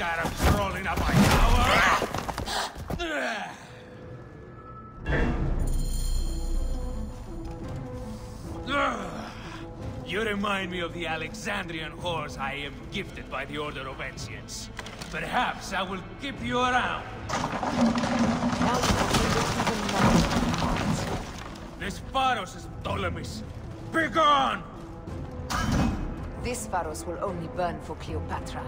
[SPEAKER 7] tired of crawling up my tower? You remind me of the Alexandrian whores I am gifted by the Order of Ancients. Perhaps I will keep you around. This Pharos is Ptolemy's. Begone!
[SPEAKER 6] This Pharos will only burn for Cleopatra.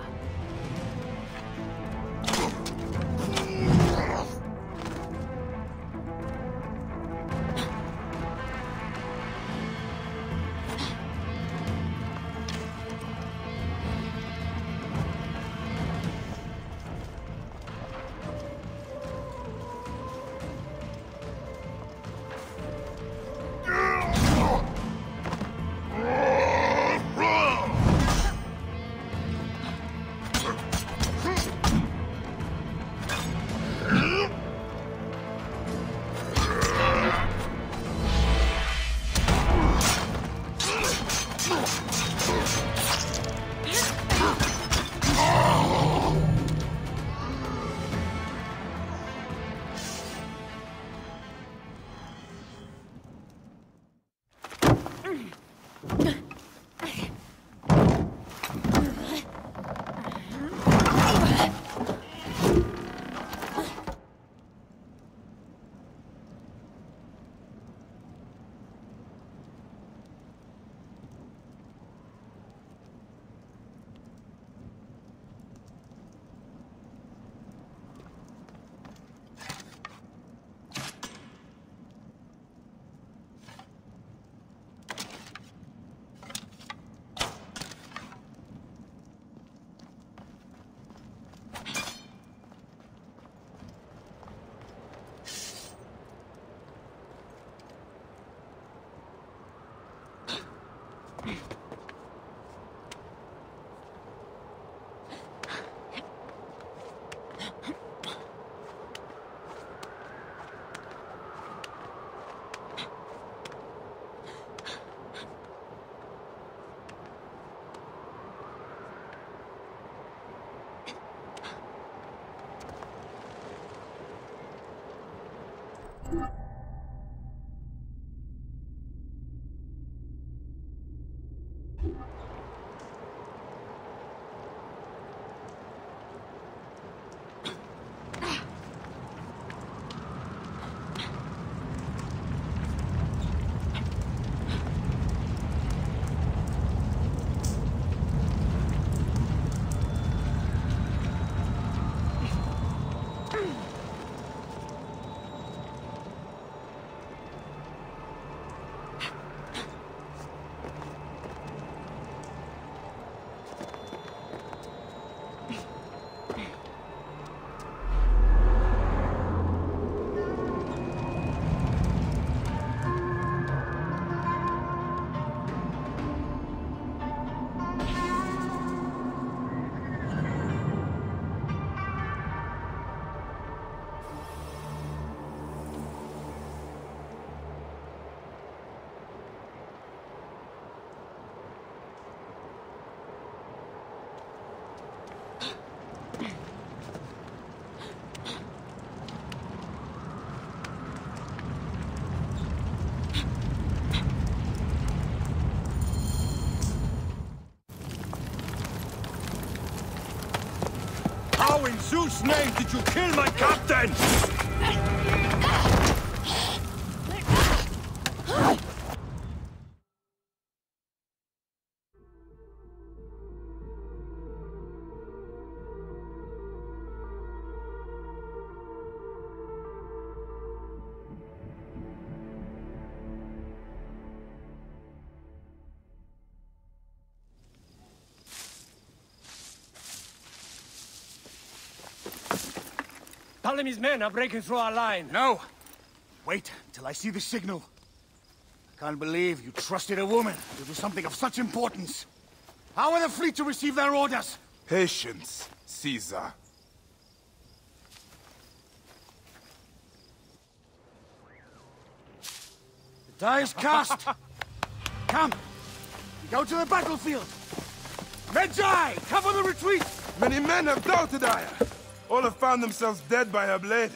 [SPEAKER 7] How in Zeus' name did you kill my captain?
[SPEAKER 5] Ptolemy's men are breaking through our line.
[SPEAKER 7] No! Wait till I see the signal. I can't believe you trusted a woman to do something of such importance. How are the fleet to receive their orders?
[SPEAKER 1] Patience, Caesar.
[SPEAKER 7] The die is cast. Come, we go to the battlefield. Medjay, cover the retreat.
[SPEAKER 1] Many men have doubted Aya. All have found themselves dead by her blade.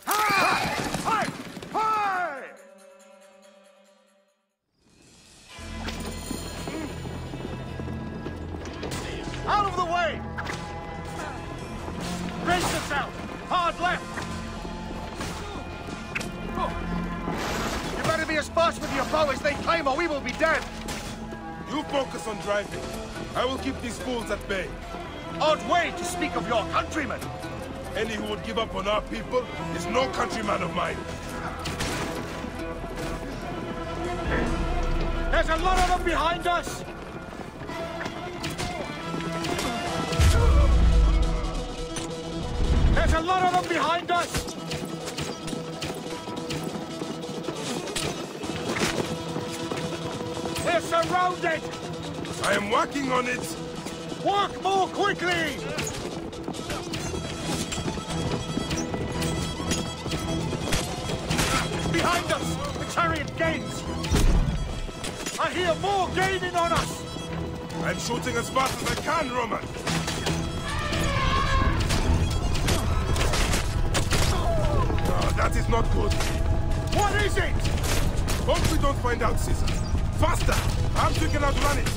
[SPEAKER 7] Hi! Hi! Hi! Out of the way! Brace yourself! Hard left! You better be as fast with your bow as they claim, or we will be dead!
[SPEAKER 1] You focus on driving. I will keep these fools at bay.
[SPEAKER 7] Odd way to speak of your countrymen!
[SPEAKER 1] Any who would give up on our people is no countryman of mine.
[SPEAKER 7] There's a lot of them behind us! There's a lot of them behind us! We're surrounded!
[SPEAKER 1] I am working on it!
[SPEAKER 7] Work more quickly! Behind us! The chariot gains! I hear more gaining on us!
[SPEAKER 1] I'm shooting as fast as I can, Roman! Oh, that is not good.
[SPEAKER 7] What is it?
[SPEAKER 1] Hope we don't find out, Caesar. Faster! Perhaps we can outrun it!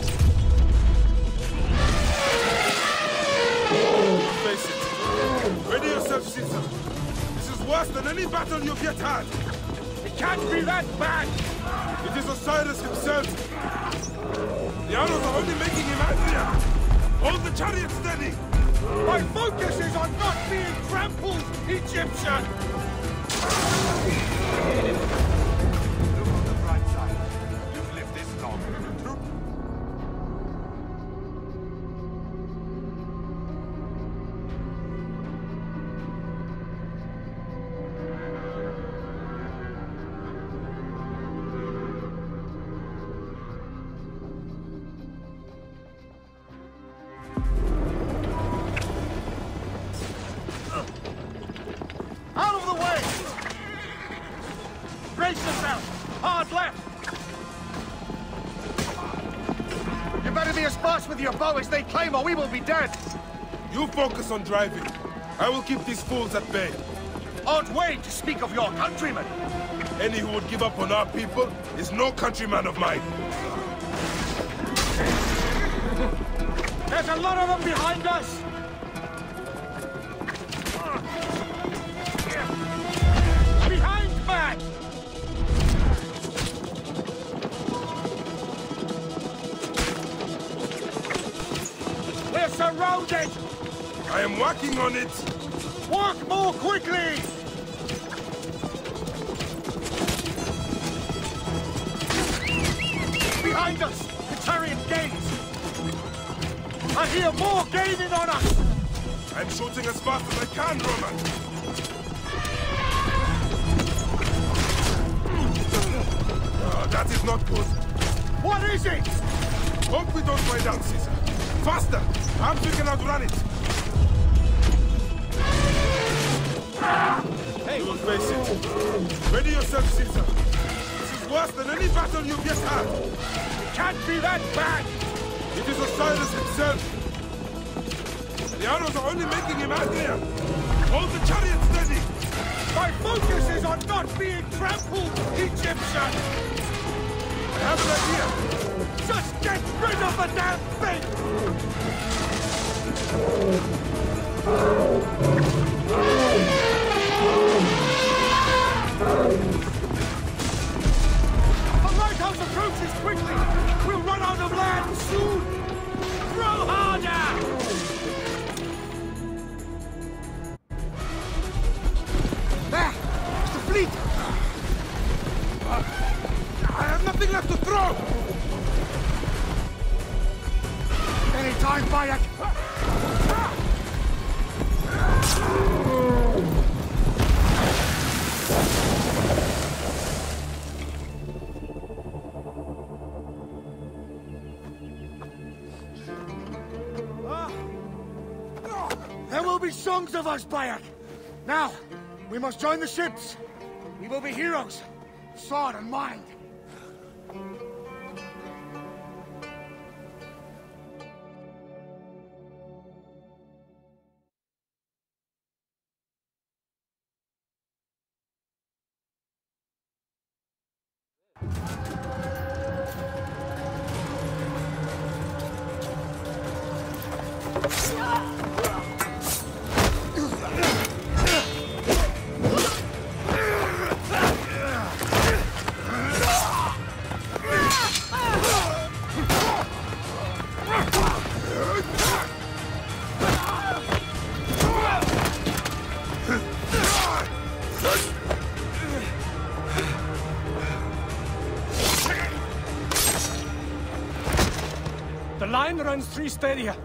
[SPEAKER 1] Face it. Ready yourself, Caesar. This is worse than any battle you've yet had.
[SPEAKER 7] It can't be that bad!
[SPEAKER 1] It is Osiris himself. The arrows are only making him angrier. Hold the chariot steady.
[SPEAKER 7] My focus is on not being trampled, Egyptian!
[SPEAKER 19] Look on the bright side. You've lived this long.
[SPEAKER 7] Out of the way! Brace yourself! Hard left! You better be as fast with your bow as they claim, or we will be dead!
[SPEAKER 1] You focus on driving. I will keep these fools at bay.
[SPEAKER 7] Odd way to speak of your countrymen!
[SPEAKER 1] Any who would give up on our people is no countryman of mine.
[SPEAKER 7] There's a lot of them behind us! Behind, man! We're surrounded!
[SPEAKER 1] I am working on it!
[SPEAKER 7] Work more quickly! Behind us! The chariot gains! I hear more gaining on us!
[SPEAKER 1] I'm shooting as fast as I can, Roman! Oh, that is not good.
[SPEAKER 7] What is it?
[SPEAKER 1] Hope we don't find out, Caesar. Faster! Perhaps we can outrun it! Hey, you will face it. Ready yourself, Caesar. This is worse than any battle you've yet had.
[SPEAKER 7] It can't be that bad!
[SPEAKER 1] It is Osiris himself. The arrows are only making him angrier. Hold the chariot steady.
[SPEAKER 7] My focus is on not being trampled, Egyptian!
[SPEAKER 1] I have an idea.
[SPEAKER 7] Just get rid of the damn thing! The lighthouse approaches quickly! We'll run out of land soon! Throw harder!
[SPEAKER 1] There! It's the fleet! I have nothing left to throw!
[SPEAKER 7] Any time, Bayek! There will be songs of us, Bayek! Now, we must join the ships! We will be heroes! Sword and mind!
[SPEAKER 5] The line runs 3 stadia.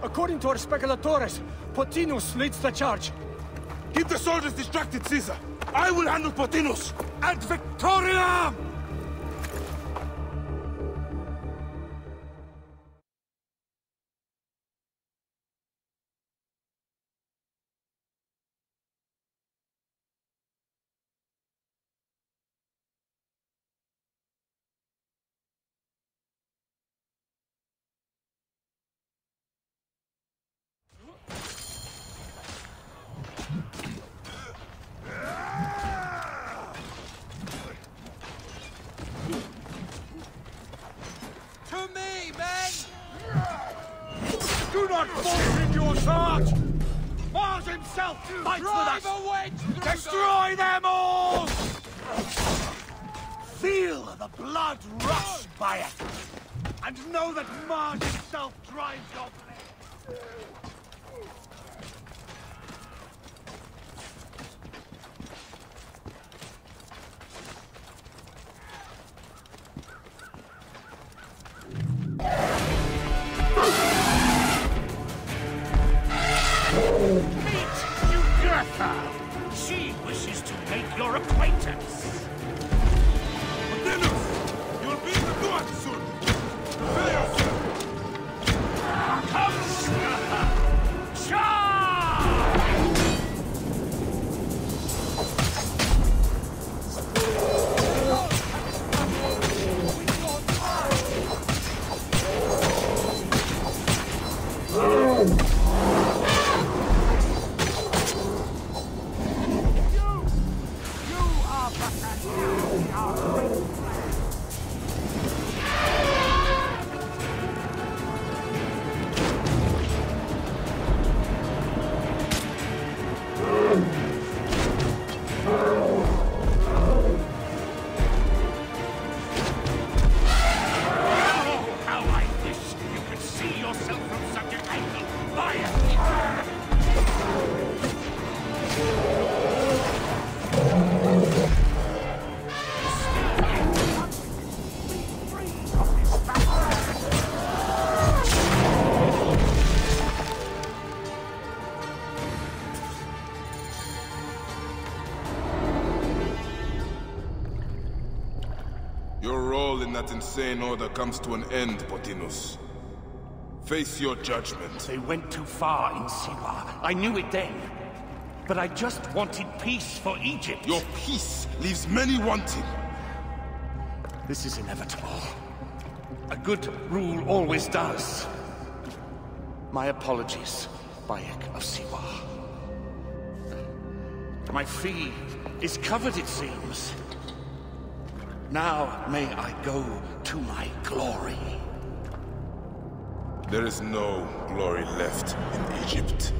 [SPEAKER 5] According to our speculatores, Potinus leads the charge.
[SPEAKER 1] Keep the soldiers distracted, Caesar. I will handle Potinus. Ad Victoriam!
[SPEAKER 7] To me, men! Do not forfeit your charge! Mars himself fights with us! Destroy them all! Feel the blood rush by it! And know that Mars himself drives your blade! Meet Jugurtha! She wishes to make your acquaintance!
[SPEAKER 1] Potinus! You'll be the god soon! Prepare yourself!
[SPEAKER 7] Come, Jugurtha! Charge!
[SPEAKER 1] Your role in that insane order comes to an end, Potinus. Face your judgment.
[SPEAKER 7] They went too far in Siwa. I knew it then. But I just wanted peace for Egypt.
[SPEAKER 1] Your peace leaves many wanting.
[SPEAKER 7] This is inevitable. A good rule always does. My apologies, Bayek of Siwa. My fee is covered, it seems. Now may I go to my glory.
[SPEAKER 1] There is no glory left in Egypt.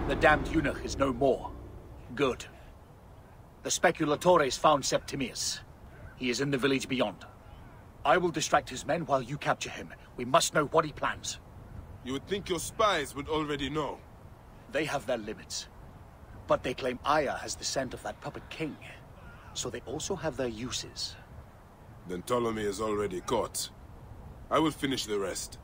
[SPEAKER 13] The damned eunuch is no more. Good. The speculatores found Septimius. He is in the village beyond. I will distract his men while you capture him. We must know what he plans.
[SPEAKER 1] You would think your spies would already know.
[SPEAKER 13] They have their limits. But they claim Aya has the scent of that puppet king. So they also have their uses.
[SPEAKER 1] Then Ptolemy is already caught. I will finish the rest.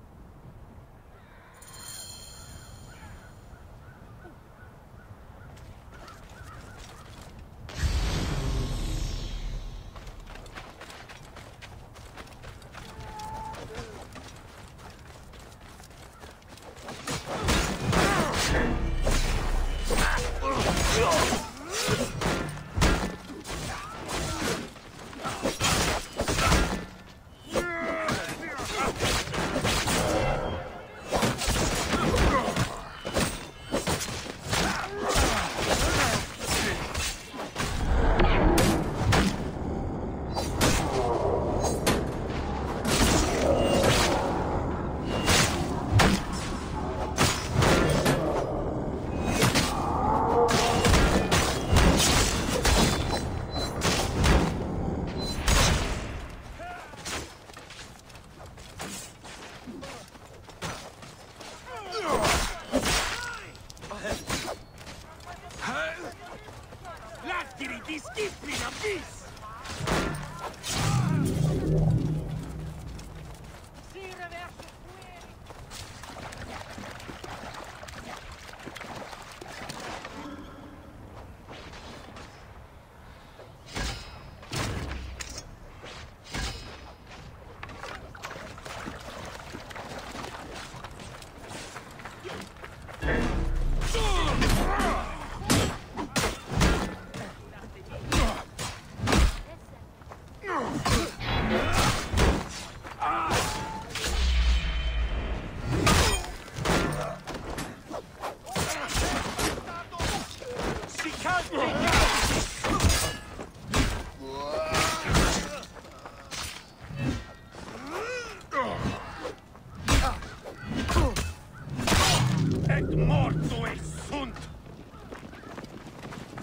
[SPEAKER 7] Morto e sunt!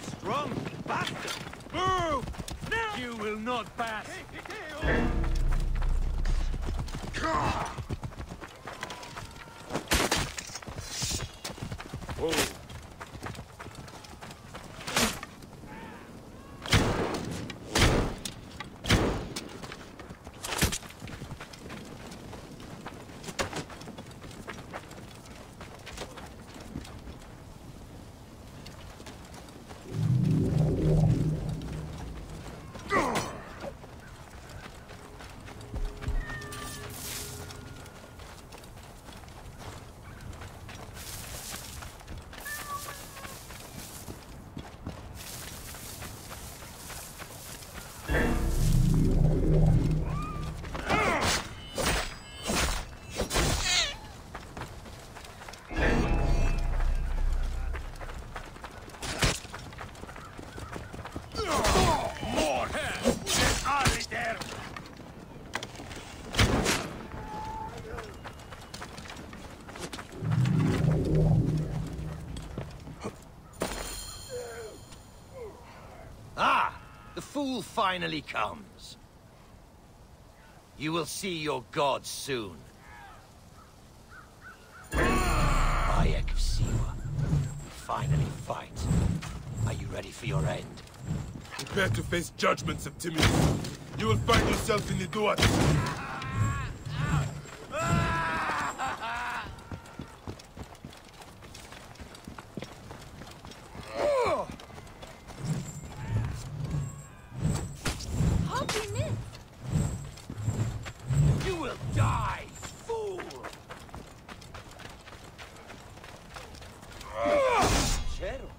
[SPEAKER 7] Strong bastard! Move! Now! You will not pass! Whoa.
[SPEAKER 15] The fool finally comes. You will see your gods soon. Bayek of Siwa. We finally fight. Are you ready for your end?
[SPEAKER 1] Prepare to face judgment, Septimius. You will find yourself in the Duat.
[SPEAKER 15] You will die, fool! Chero.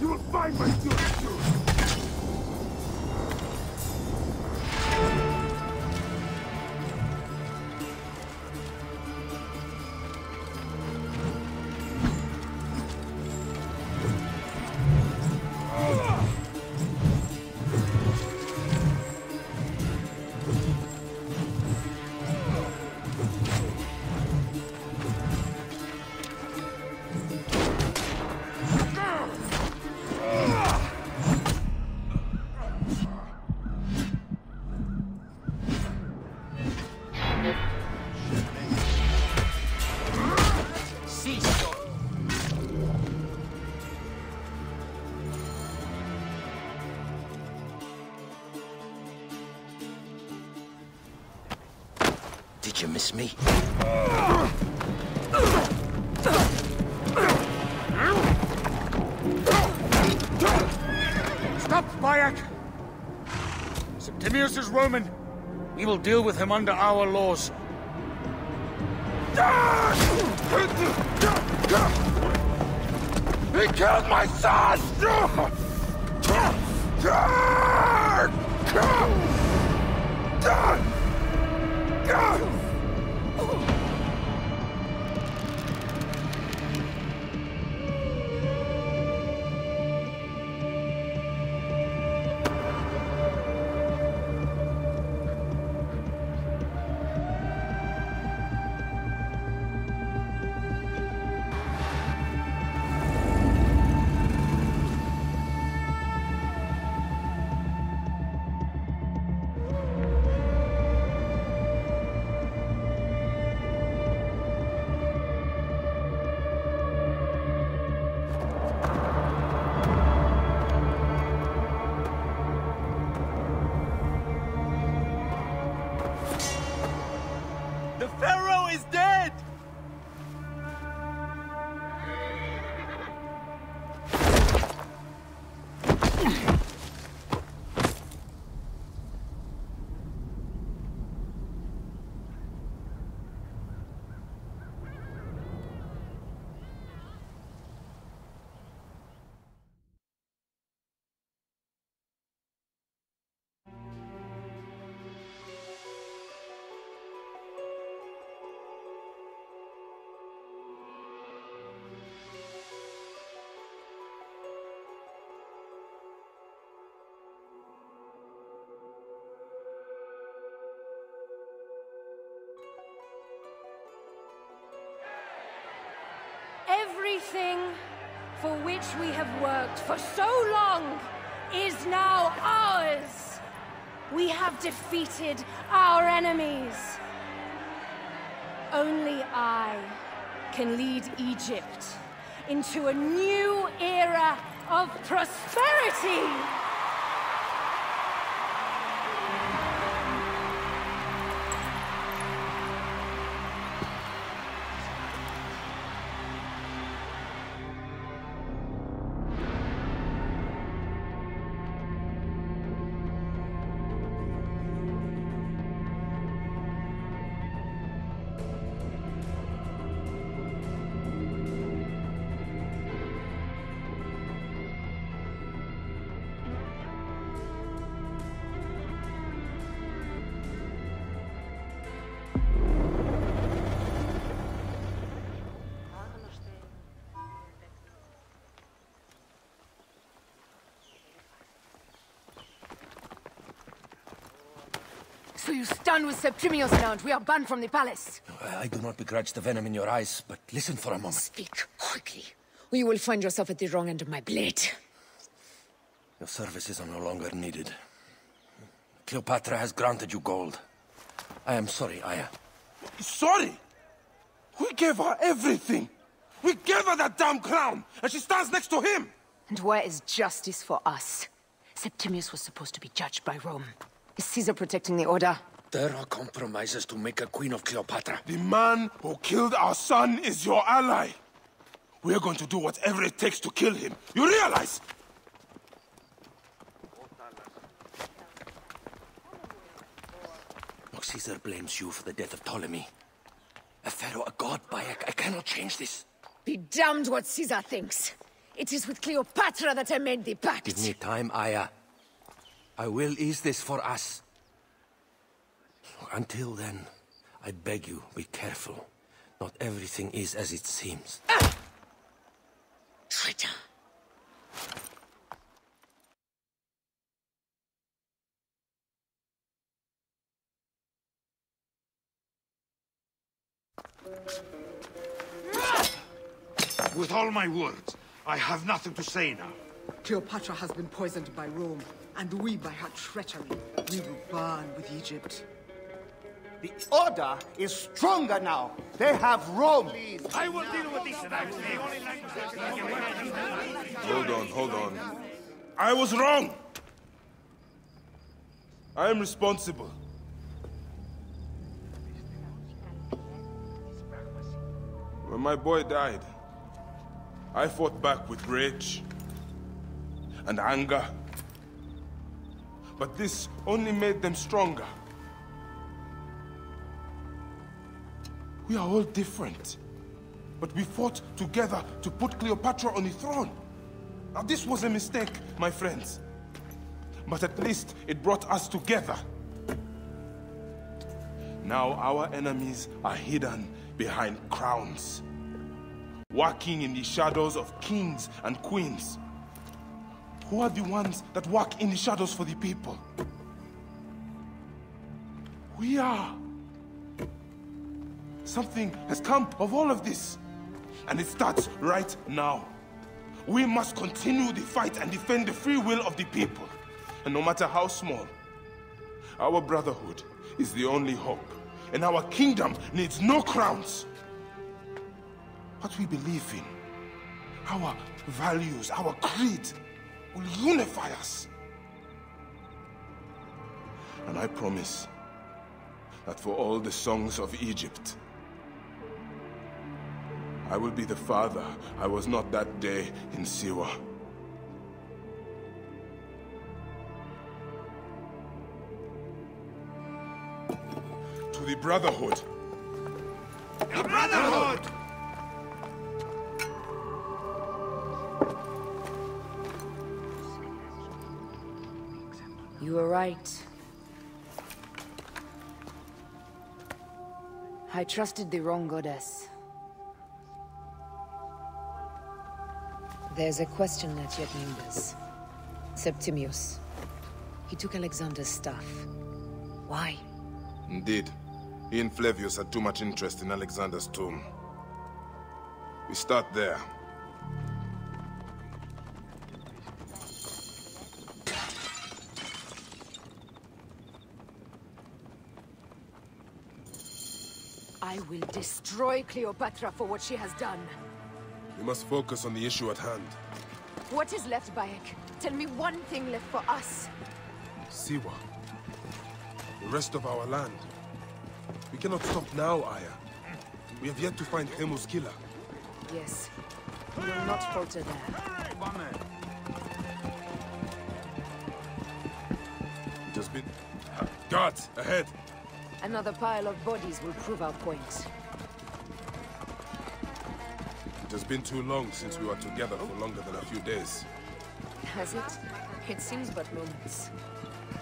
[SPEAKER 1] You will find my direction!
[SPEAKER 15] Did you miss me?
[SPEAKER 7] Stop, Bayek! Septimius is Roman. We will deal with him under our laws.
[SPEAKER 1] He killed my son!
[SPEAKER 3] Everything for which we have worked for so long is now ours. We have defeated our enemies. Only I can lead Egypt into a new era of prosperity.
[SPEAKER 6] So you stand with Septimius now, and we are banned from the palace.
[SPEAKER 15] I do not begrudge the venom in your eyes, but listen for a moment.
[SPEAKER 6] Speak quickly, or you will find yourself at the wrong end of my blade.
[SPEAKER 15] Your services are no longer needed. Cleopatra has granted you gold. I am sorry, Aya.
[SPEAKER 1] Sorry? We gave her everything. We gave her that damn crown, and she stands next to him.
[SPEAKER 6] And where is justice for us? Septimius was supposed to be judged by Rome. Is Caesar protecting the order?
[SPEAKER 15] There are compromises to make a queen of Cleopatra.
[SPEAKER 1] The man who killed our son is your ally. We're going to do whatever it takes to kill him. You realize?
[SPEAKER 15] Look, Caesar blames you for the death of Ptolemy. A pharaoh, a god, I cannot change this.
[SPEAKER 6] Be damned what Caesar thinks. It is with Cleopatra that I made the pact.
[SPEAKER 15] Give me time, Aya. I will ease this for us. Until then, I beg you, be careful. Not everything is as it seems.
[SPEAKER 6] Traitor!
[SPEAKER 19] With all my words, I have nothing to say now.
[SPEAKER 20] Cleopatra has been poisoned by Rome, and we by her treachery. We will burn with Egypt.
[SPEAKER 21] The order is stronger now. They have Rome.
[SPEAKER 7] I will deal with this.
[SPEAKER 1] Hold on. I was wrong. I am responsible. When my boy died, I fought back with rage and anger. But this only made them stronger. We are all different. But we fought together to put Cleopatra on the throne. Now this was a mistake, my friends. But at least it brought us together. Now our enemies are hidden behind crowns, working in the shadows of kings and queens. Who are the ones that work in the shadows for the people? We are. Something has come of all of this, and it starts right now. We must continue the fight and defend the free will of the people. And no matter how small, our brotherhood is the only hope, and our kingdom needs no crowns. What we believe in, our values, our creed, will unify us. And I promise that for all the songs of Egypt, I will be the father I was not that day in Siwa. To the Brotherhood.
[SPEAKER 7] The Brotherhood!
[SPEAKER 6] You were right. I trusted the wrong goddess. There's a question that yet lingers. Septimius. He took Alexander's stuff. Why?
[SPEAKER 1] Indeed. He and Flavius had too much interest in Alexander's tomb. We start there.
[SPEAKER 6] I will destroy Cleopatra for what she has done.
[SPEAKER 1] We must focus on the issue at hand.
[SPEAKER 6] What is left, Bayek? Tell me one thing left for us.
[SPEAKER 1] Siwa. The rest of our land. We cannot stop now, Aya. We have yet to find Hemu's killer.
[SPEAKER 6] Yes. We will not falter there.
[SPEAKER 1] It has been... Guards, ahead!
[SPEAKER 6] Another pile of bodies will prove our point.
[SPEAKER 1] It has been too long since we were together for longer than a few days.
[SPEAKER 6] Has it? It seems but moments.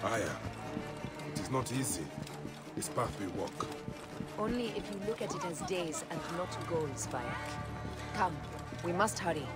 [SPEAKER 1] Aya, it is not easy, this path we walk.
[SPEAKER 6] Only if you look at it as days and not goals, Bayek. Come, we must hurry.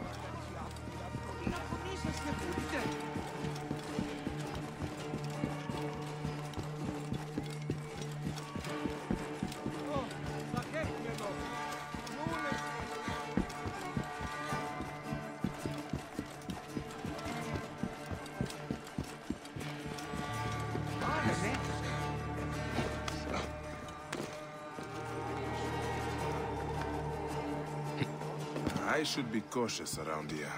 [SPEAKER 1] I should be cautious around here.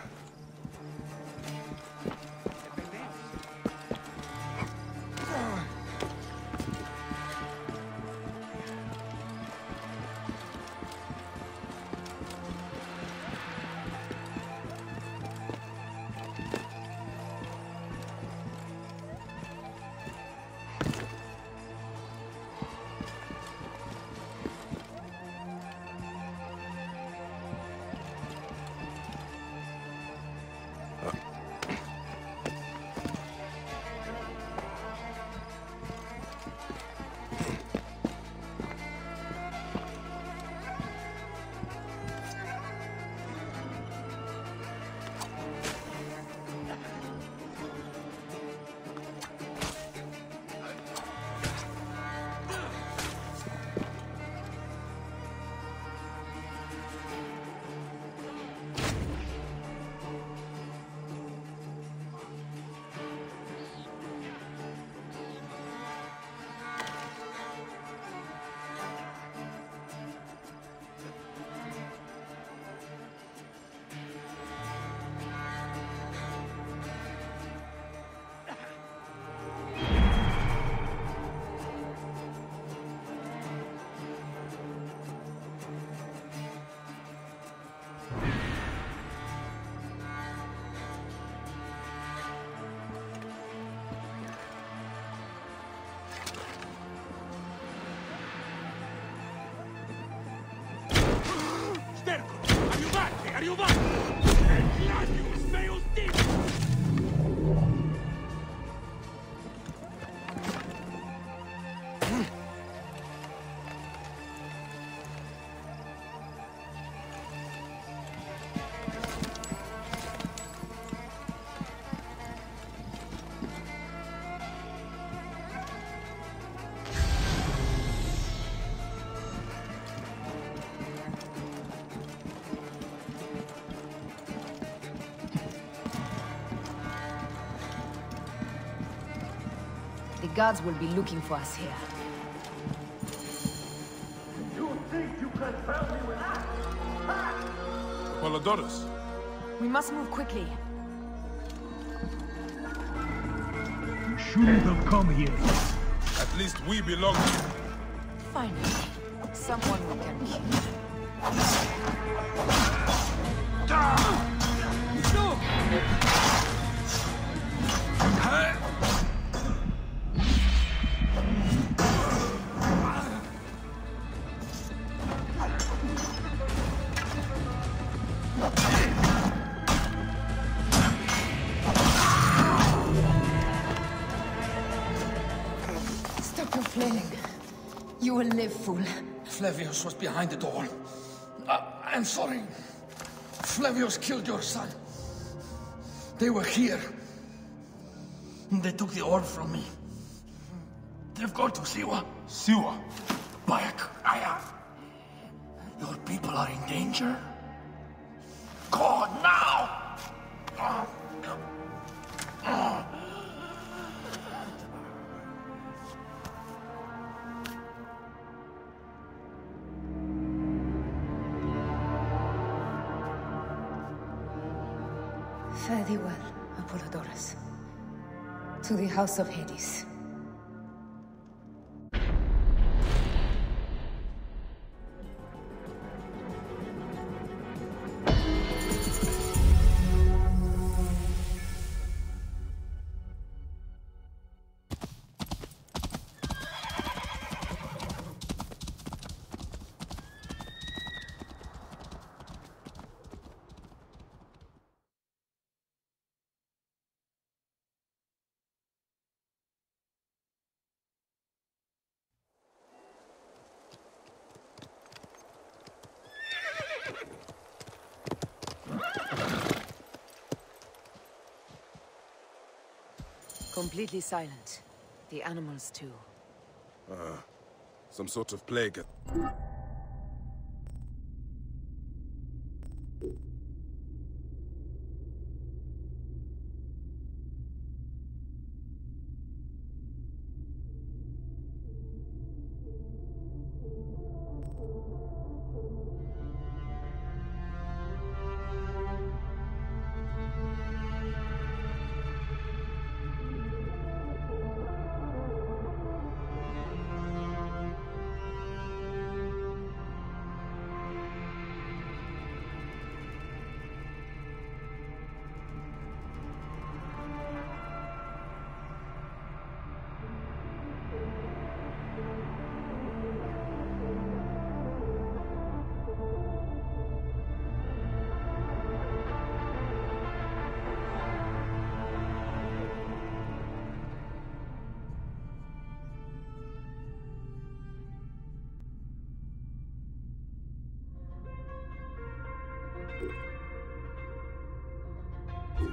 [SPEAKER 7] Arrivate! Gladius meus dic!
[SPEAKER 6] The guards will be looking for us here.
[SPEAKER 7] You think you can tell me with that?
[SPEAKER 1] Apollodorus!
[SPEAKER 6] We must move quickly.
[SPEAKER 9] You shouldn't have come here.
[SPEAKER 1] At least we belong here.
[SPEAKER 6] Finally, someone we can kill.
[SPEAKER 18] Stop your flailing. You will live, fool.
[SPEAKER 15] Flavius was behind the door. I'm sorry. Flavius killed your son. They were here. They took the orb from me. They've gone to Siwa.
[SPEAKER 1] Siwa?
[SPEAKER 15] Bayek, Aya. Your people are in danger. Go now!
[SPEAKER 18] Fare thee well, Apollodorus. To the House of Hades.
[SPEAKER 6] Completely silent. The animals too.
[SPEAKER 1] Some sort of plague.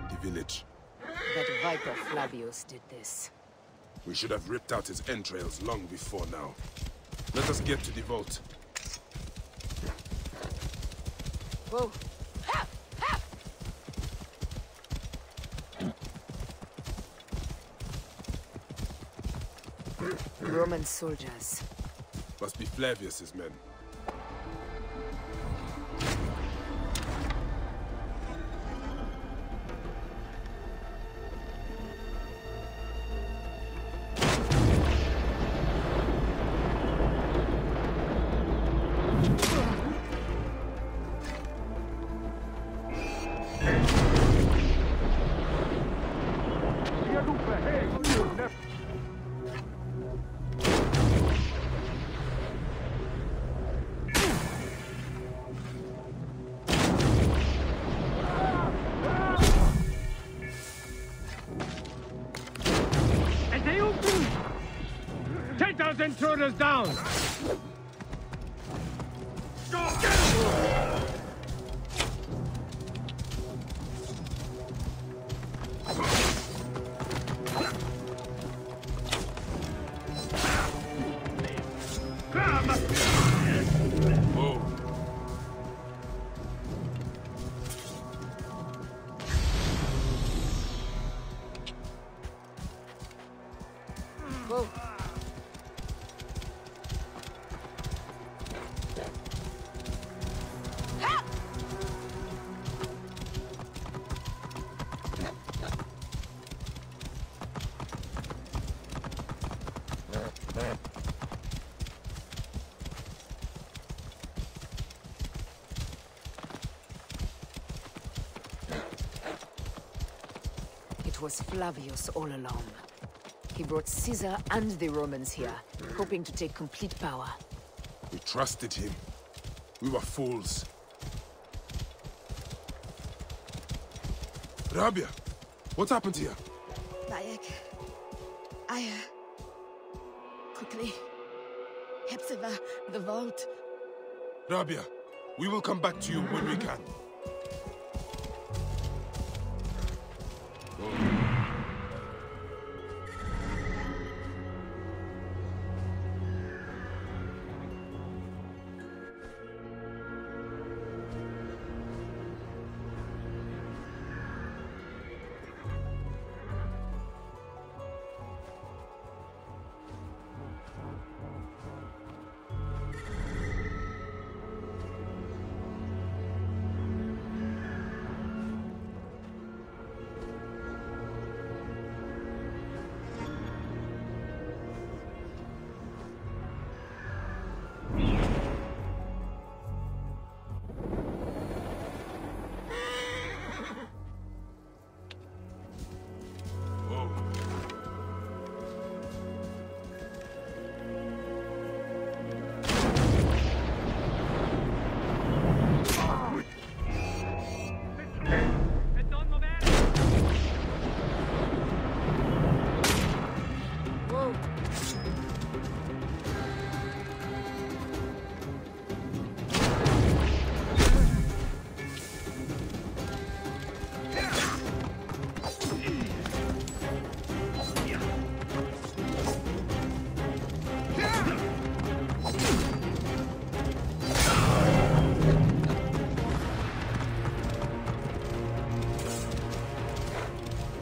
[SPEAKER 1] The village.
[SPEAKER 6] That viper Flavius did this.
[SPEAKER 1] We should have ripped out his entrails long before now. Let us get to the vault.
[SPEAKER 6] Whoa. Roman soldiers.
[SPEAKER 1] Must be Flavius's men.
[SPEAKER 5] Take those intruders down!
[SPEAKER 6] It was Flavius all along. He brought Caesar and the Romans here, hoping to take complete power.
[SPEAKER 1] We trusted him. We were fools. Rabia, what happened here?
[SPEAKER 18] Bayek. Aya. Quickly. Hepzibah, the vault.
[SPEAKER 1] Rabia, we will come back to you when we can.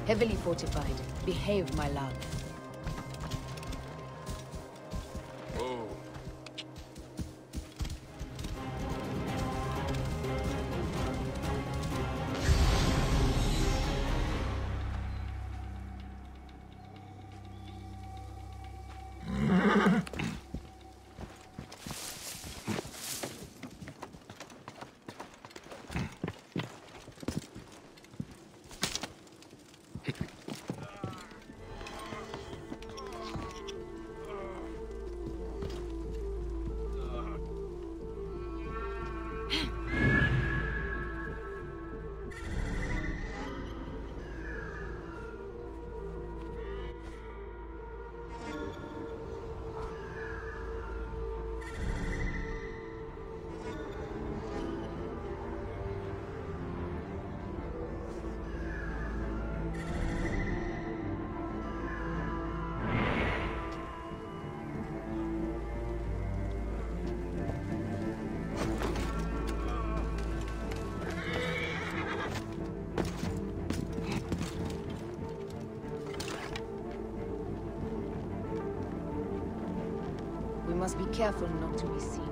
[SPEAKER 6] Heavily fortified. Behave, my love.
[SPEAKER 1] Oh.
[SPEAKER 6] We must be careful not to be seen.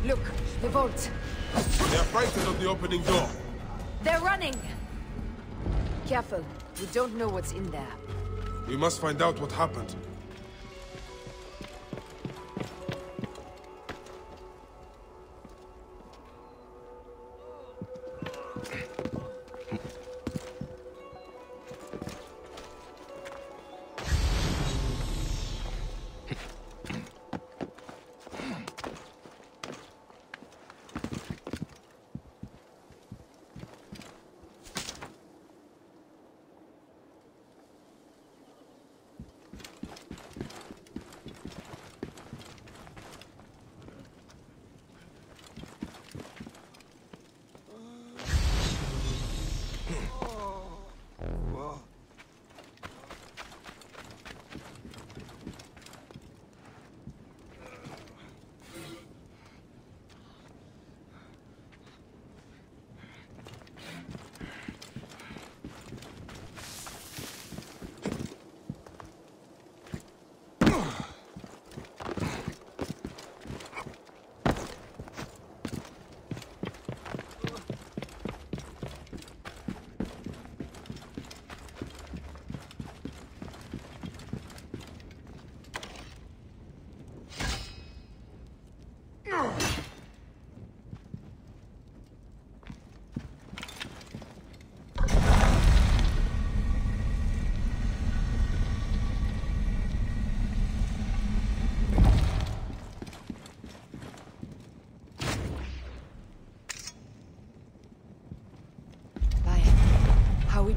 [SPEAKER 6] Look, the vault.
[SPEAKER 1] They are frightened of the opening door.
[SPEAKER 6] They're running! Careful. We don't know what's in there.
[SPEAKER 1] We must find out what happened.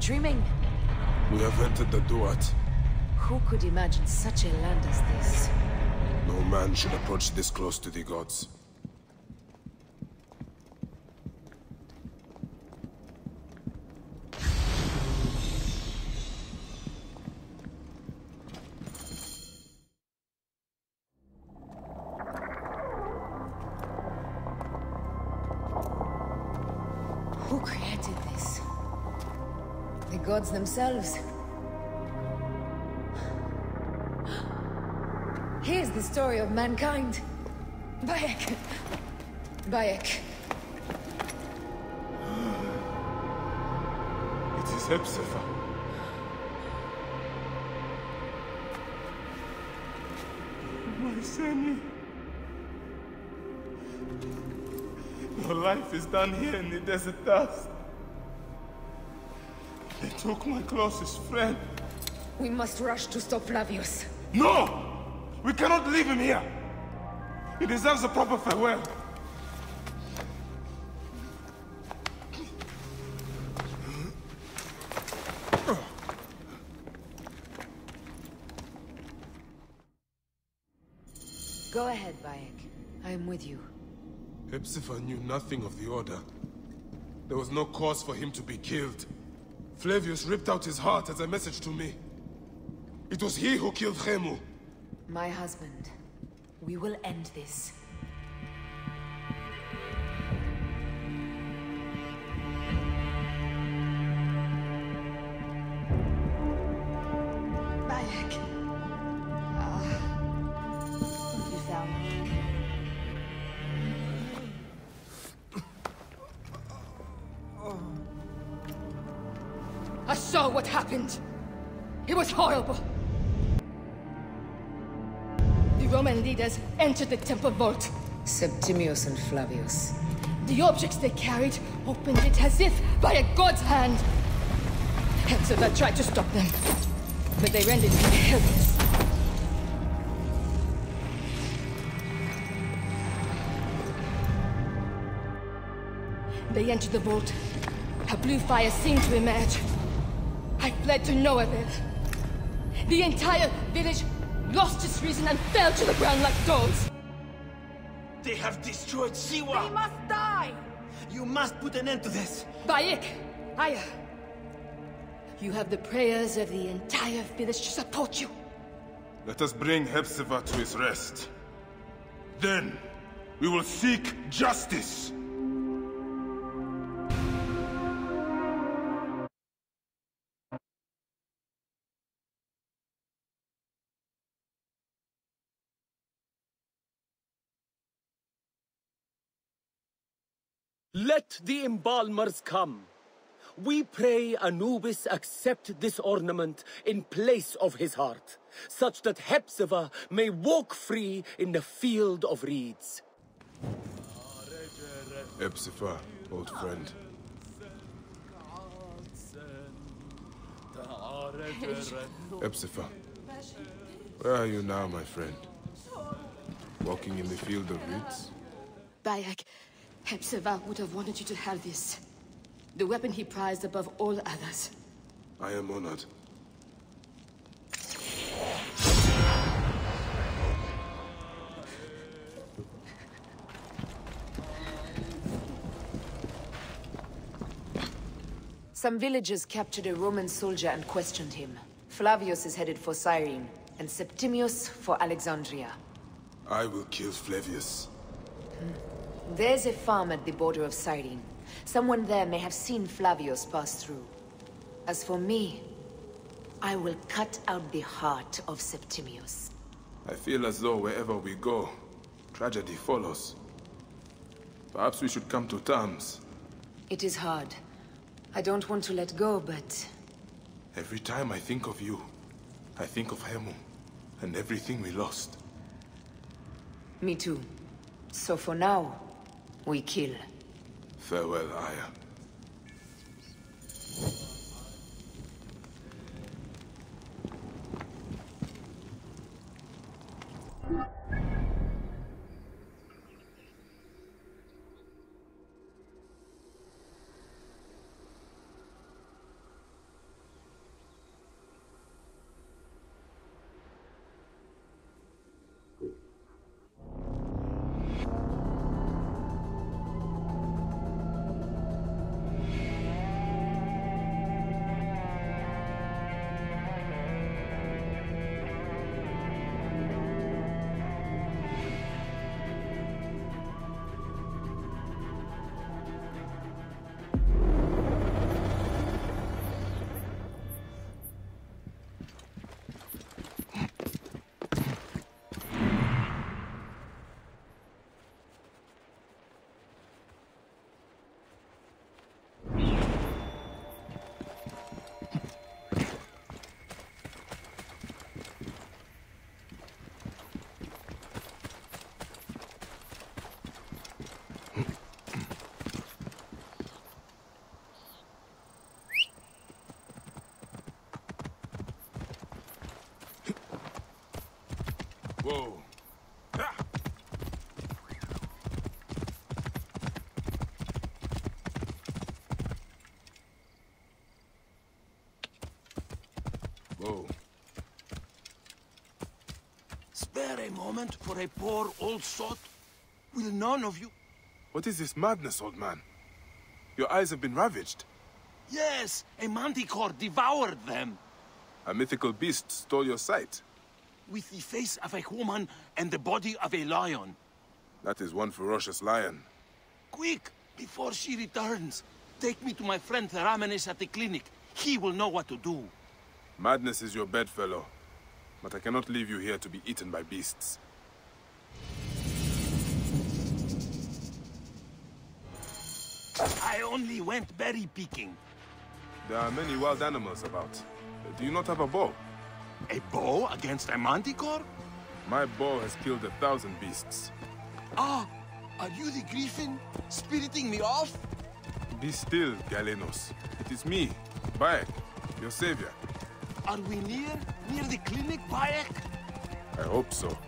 [SPEAKER 6] dreaming?
[SPEAKER 1] We have entered the Duat.
[SPEAKER 6] Who could imagine such a land as this?
[SPEAKER 1] No man should approach this close to the gods.
[SPEAKER 6] Who created this? The gods themselves. Here's the story of mankind. Bayek. Bayek.
[SPEAKER 1] It is Hepzibah.
[SPEAKER 2] My Sammy. Your life is done here in the desert dust. They took my closest friend.
[SPEAKER 6] We must rush to stop Flavius.
[SPEAKER 2] No! We cannot leave him here! He deserves a proper farewell.
[SPEAKER 6] Go ahead, Bayek. I am with you.
[SPEAKER 1] Hepzibah knew nothing of the Order. There was no cause for him to be killed. Flavius ripped out his heart as a message to me. It was he who killed Khemu.
[SPEAKER 6] My husband. We will end this. Bayek. You found me.
[SPEAKER 4] I saw what happened. It was horrible. The Roman leaders entered the temple vault.
[SPEAKER 6] Septimius and Flavius.
[SPEAKER 4] The objects they carried opened it as if by a god's hand. Hepzibah tried to stop them, but they rendered him helpless. They entered the vault. A blue fire seemed to emerge. I fled to no avail. The entire village lost its reason and fell to the ground like dogs.
[SPEAKER 22] They have destroyed Siwa!
[SPEAKER 4] They must die!
[SPEAKER 22] You must put an end to this!
[SPEAKER 4] Bayek! Aya! You have the prayers of the entire village to support you.
[SPEAKER 1] Let us bring Hepzibah to his rest. Then, we will seek justice!
[SPEAKER 23] Let the embalmers come. We pray Anubis accept this ornament in place of his heart, such that Hepzibah may walk free in the field of reeds.
[SPEAKER 1] Hepzibah, old friend. Hepzibah, where are you now, my friend? Walking in the field of reeds?
[SPEAKER 4] Bayek, Hepzibah would have wanted you to have this. The weapon he prized above all others.
[SPEAKER 1] I am honored.
[SPEAKER 6] Some villagers captured a Roman soldier and questioned him. Flavius is headed for Cyrene, and Septimius for Alexandria.
[SPEAKER 1] I will kill Flavius.
[SPEAKER 6] There's a farm at the border of Cyrene. Someone there may have seen Flavius pass through. As for me, I will cut out the heart of Septimius.
[SPEAKER 1] I feel as though wherever we go, tragedy follows. Perhaps we should come to terms.
[SPEAKER 6] It is hard. I don't want to let go, but...
[SPEAKER 1] Every time I think of you, I think of Khemu, and everything we lost.
[SPEAKER 6] Me too. So for now, we kill.
[SPEAKER 1] Farewell, Aya. Whoa. Ah. Whoa.
[SPEAKER 22] Spare a moment for a poor old sot? Will none of you...
[SPEAKER 1] What is this madness, old man? Your eyes have been ravaged.
[SPEAKER 22] Yes, a manticore devoured them.
[SPEAKER 1] A mythical beast stole your sight.
[SPEAKER 22] With the face of a woman and the body of a lion.
[SPEAKER 1] That is one ferocious lion.
[SPEAKER 22] Quick, before she returns. Take me to my friend Ramenes at the clinic. He will know what to do.
[SPEAKER 1] Madness is your bedfellow. But I cannot leave you here to be eaten by beasts.
[SPEAKER 22] I only went berry picking.
[SPEAKER 1] There are many wild animals about. Do you not have a bow?
[SPEAKER 22] A bow against a manticore?
[SPEAKER 1] My bow has killed 1,000 beasts.
[SPEAKER 22] Ah, are you the griffin? Spiriting me off?
[SPEAKER 1] Be still, Galenos. It is me, Bayek, your savior.
[SPEAKER 22] Are we near the clinic, Bayek?
[SPEAKER 1] I hope so.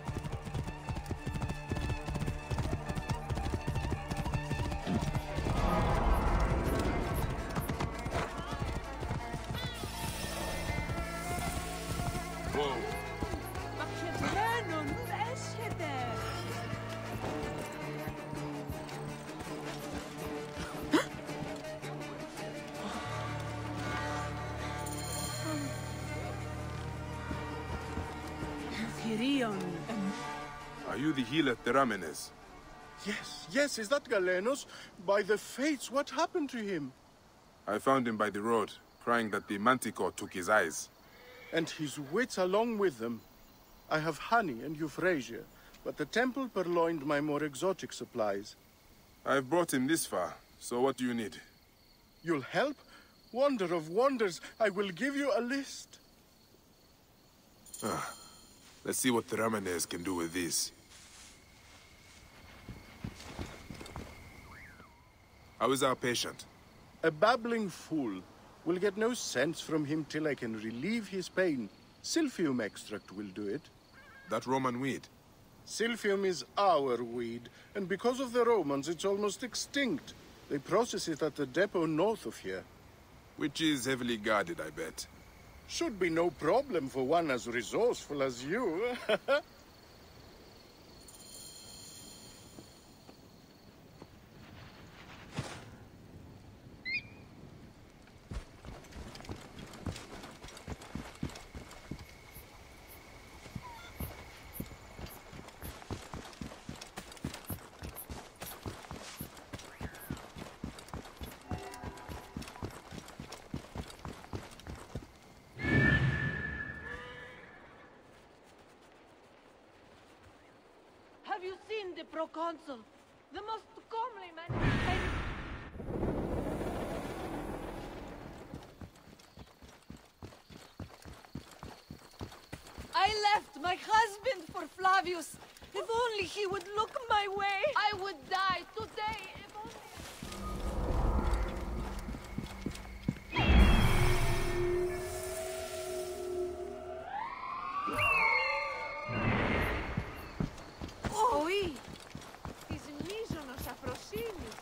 [SPEAKER 1] Are you the healer, Ramenes?
[SPEAKER 21] Yes, is that Galenos? By the fates, what happened to him?
[SPEAKER 1] I found him by the road, crying that the manticore took his eyes.
[SPEAKER 21] And his wits along with them. I have honey and euphrasia, but the temple purloined my more exotic supplies.
[SPEAKER 1] I've brought him this far, so what do you need?
[SPEAKER 21] You'll help? Wonder of wonders, I will give you a list.
[SPEAKER 1] Let's see what the Ramenes can do with this. How is our patient?
[SPEAKER 21] A babbling fool. Will get no sense from him till I can relieve his pain. Silphium extract will do it.
[SPEAKER 1] That Roman weed?
[SPEAKER 21] Silphium is our weed, and because of the Romans, it's almost extinct. They process it at the depot north of here.
[SPEAKER 1] Which is heavily guarded, I bet.
[SPEAKER 21] Should be no problem for one as resourceful as you.
[SPEAKER 10] Have you seen the proconsul? The most comely man. I left my husband for Flavius. If only he would look my way. I would die today if only... Της μείζωνος αφροσύνης.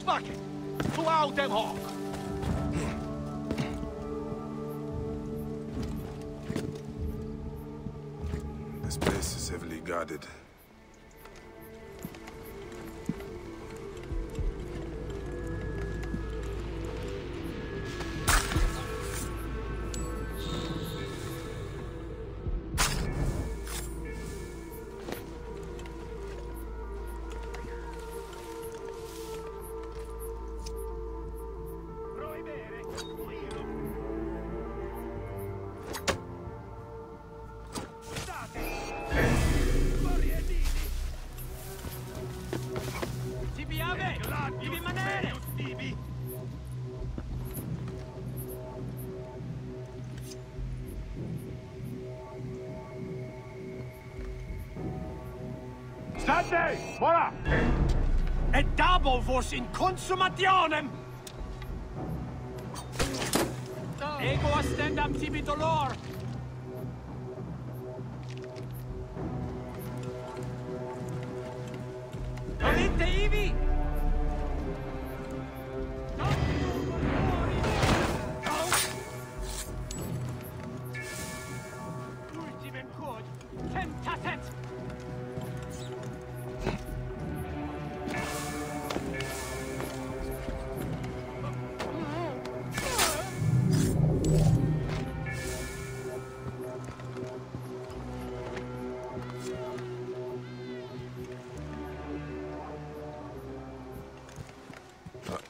[SPEAKER 22] Bucket! Throughout them hawk!
[SPEAKER 1] This place is heavily guarded.
[SPEAKER 5] Tibiave! Ivi manere!
[SPEAKER 2] Stande! Voilà!
[SPEAKER 5] Et dabo vos in consumationem! Ego astendam tibi dolor! Dolite ivi! Ultimem quod tentatet!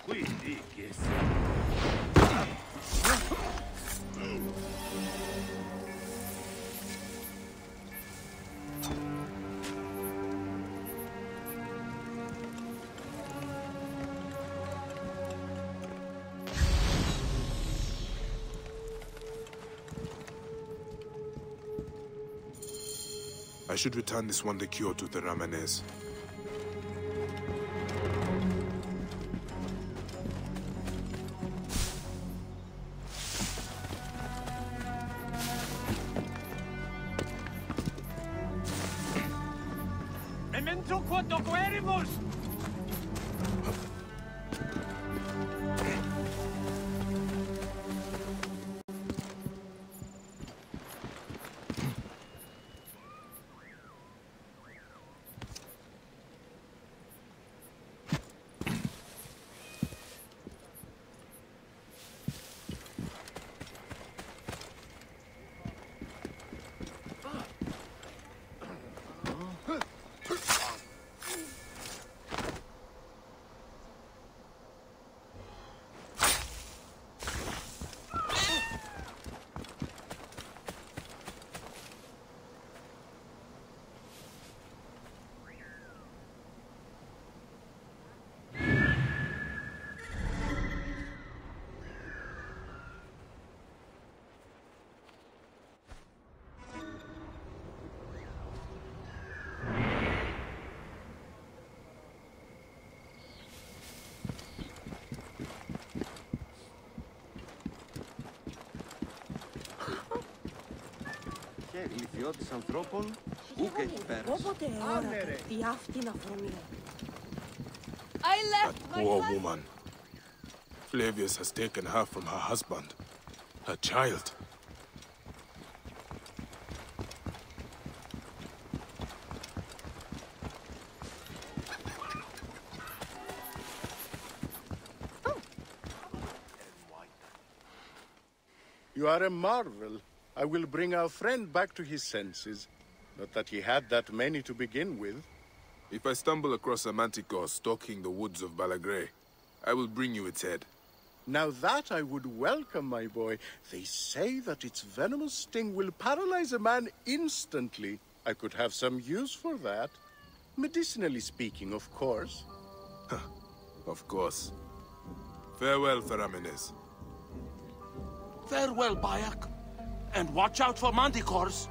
[SPEAKER 22] Quindi, che
[SPEAKER 1] I should return this one cure to the Ramanes.
[SPEAKER 5] Memento quod doqueribus!
[SPEAKER 22] Και ηλικιώτης ανθρώπων, ούκ έχει πέρας.
[SPEAKER 10] Όποτε έωρα τη αυτήν αφρονία.
[SPEAKER 3] I left
[SPEAKER 1] That
[SPEAKER 3] my
[SPEAKER 1] poor
[SPEAKER 3] husband.
[SPEAKER 1] woman. Flavius has taken her from her husband, her child.
[SPEAKER 21] You are a marvel. I will bring our friend back to his senses. Not that he had that many to begin with.
[SPEAKER 1] If I stumble across a manticore stalking the woods of Balagray, I will bring you its head.
[SPEAKER 21] Now that I would welcome, my boy. They say that its venomous sting will paralyze a man instantly. I could have some use for that. Medicinally speaking, of course.
[SPEAKER 1] Of course. Farewell, Theramenes.
[SPEAKER 22] Farewell, Bayak. And watch out for manticores.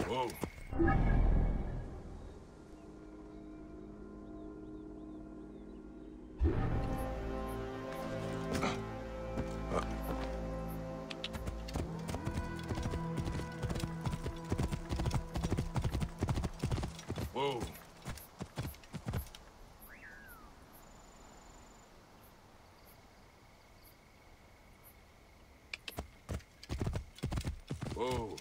[SPEAKER 1] Whoa. Whoa. Whoa.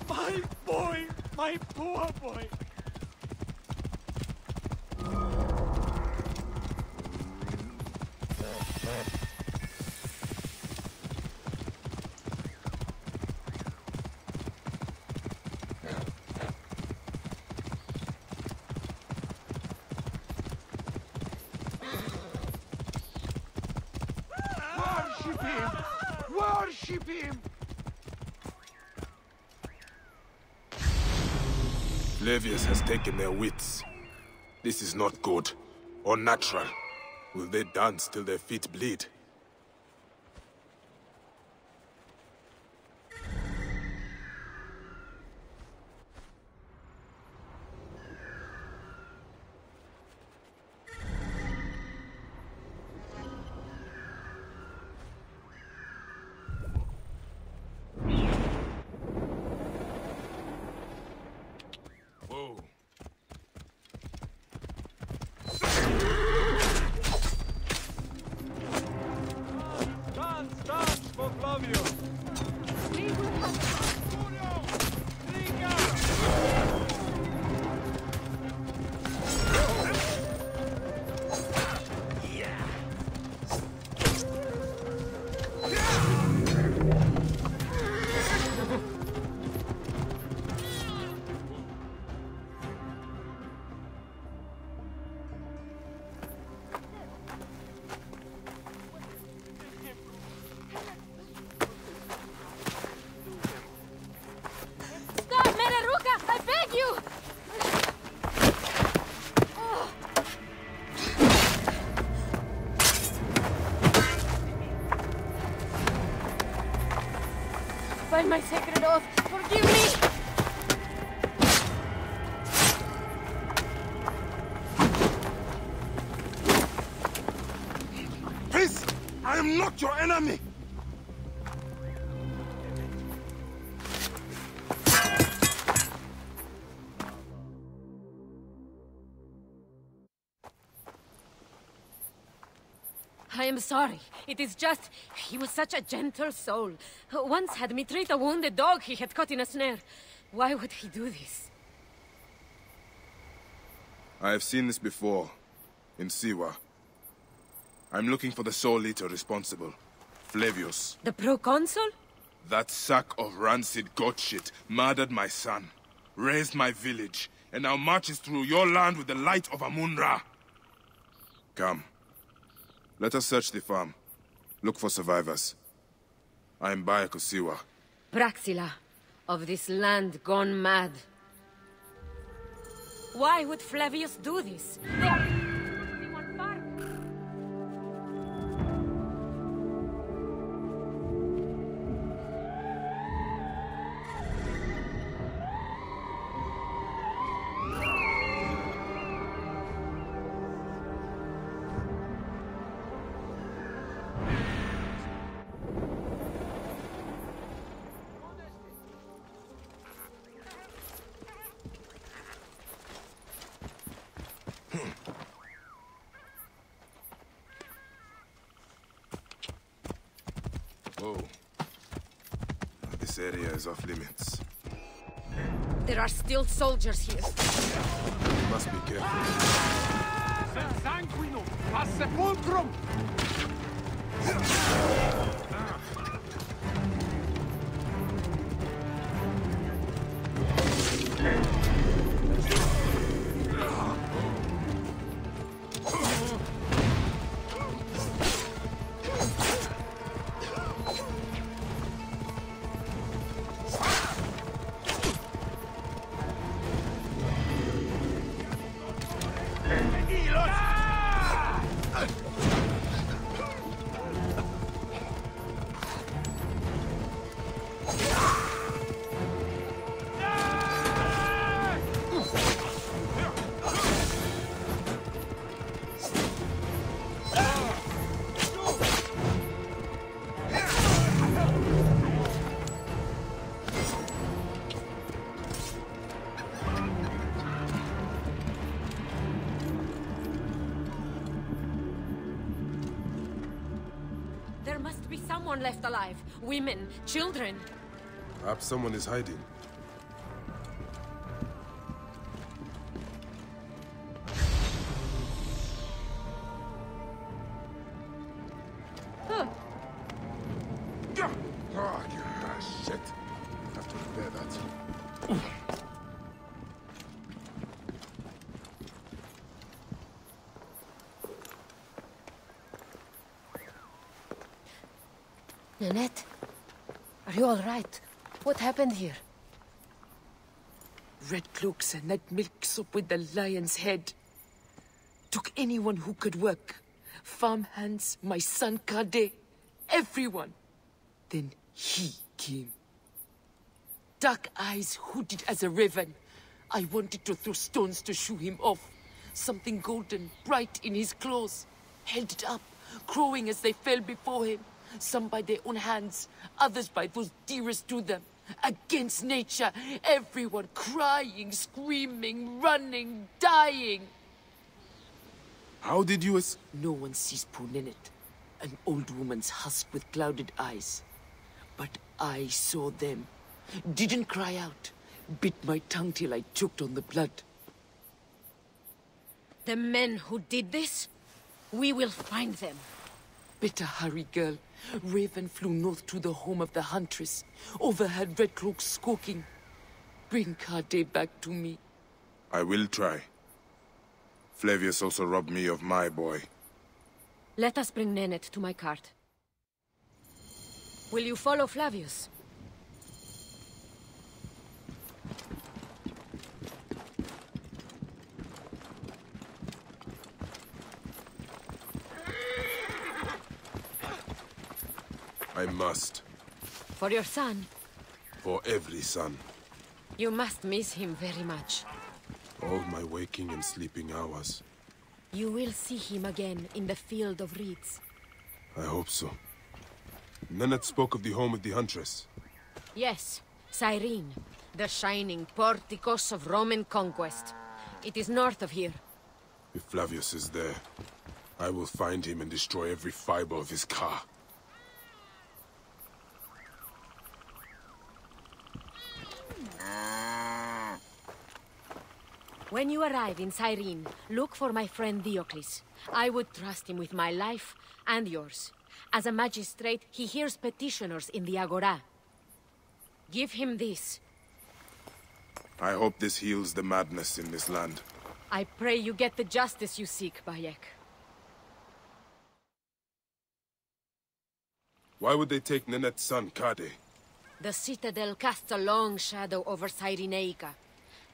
[SPEAKER 5] My boy! My poor boy!
[SPEAKER 2] Worship him! Worship him!
[SPEAKER 1] Flavius has taken their wits. This is not good, or natural. Will they dance till their feet bleed? Whoa.
[SPEAKER 5] Dance for Flavio!
[SPEAKER 3] Stop, Mereruka! I beg you! By my sacred oath, forgive me!
[SPEAKER 2] Peace! I am not your enemy!
[SPEAKER 10] I am sorry. It is just... he was such a gentle soul. Once had me treat a wounded dog he had caught in a snare. Why would he do this?
[SPEAKER 1] I have seen this before, in Siwa. I'm looking for the Soul Eater responsible, Flavius.
[SPEAKER 10] The proconsul?
[SPEAKER 1] That sack of rancid goat shit murdered my son, raised my village, and now marches through your land with the light of Amun-Ra. Come. Let us search the farm. Look for survivors. I am Bayako Siwa.
[SPEAKER 10] Praxila, of this land gone mad. Why would Flavius do this?
[SPEAKER 1] Whoa. This area is off limits.
[SPEAKER 10] There are still soldiers here.
[SPEAKER 1] We must be careful.
[SPEAKER 2] Sanguinum! A sepulchrum!
[SPEAKER 10] anyone left alive. Women, children.
[SPEAKER 1] Perhaps someone is hiding.
[SPEAKER 10] Huh.
[SPEAKER 1] Shit. Have to repair that.
[SPEAKER 10] Nanette, are you all right? What happened here?
[SPEAKER 11] Red cloaks and that milk soup with the lion's head. Took anyone who could work. Farmhands, my son Kade, everyone. Then he came. Dark eyes hooded as a raven. I wanted to throw stones to shoo him off. Something golden, bright in his claws. Held it up, crowing as they fell before him. Some by their own hands, others by those dearest to them. Against nature, everyone crying, screaming, running, dying.
[SPEAKER 1] How did you
[SPEAKER 11] No one sees poor Ninette, an old woman's husk with clouded eyes. But I saw them. Didn't cry out. Bit my tongue till I choked on the blood.
[SPEAKER 10] The men who did this? We will find them.
[SPEAKER 11] Better hurry, girl. Raven flew north to the home of the huntress. Overheard red cloaks squawking. Bring Kade back to me.
[SPEAKER 1] I will try. Flavius also robbed me of my boy.
[SPEAKER 10] Let us bring Nanette to my cart. Will you follow Flavius?
[SPEAKER 1] I must.
[SPEAKER 10] For your son?
[SPEAKER 1] For every son.
[SPEAKER 10] You must miss him very much.
[SPEAKER 1] All my waking and sleeping hours.
[SPEAKER 10] You will see him again in the field of reeds.
[SPEAKER 1] I hope so. Nanette spoke of the home of the huntress.
[SPEAKER 10] Yes, Cyrene, the shining porticos of Roman conquest. It is north of here.
[SPEAKER 1] If Flavius is there, I will find him and destroy every fiber of his car.
[SPEAKER 10] When you arrive in Cyrene, look for my friend Diocles. I would trust him with my life and yours. As a magistrate, he hears petitioners in the Agora. Give him this.
[SPEAKER 1] I hope this heals the madness in this land.
[SPEAKER 10] I pray you get the justice you seek, Bayek.
[SPEAKER 1] Why would they take Nanette's son, Kade?
[SPEAKER 10] The citadel casts a long shadow over Cyrenaica.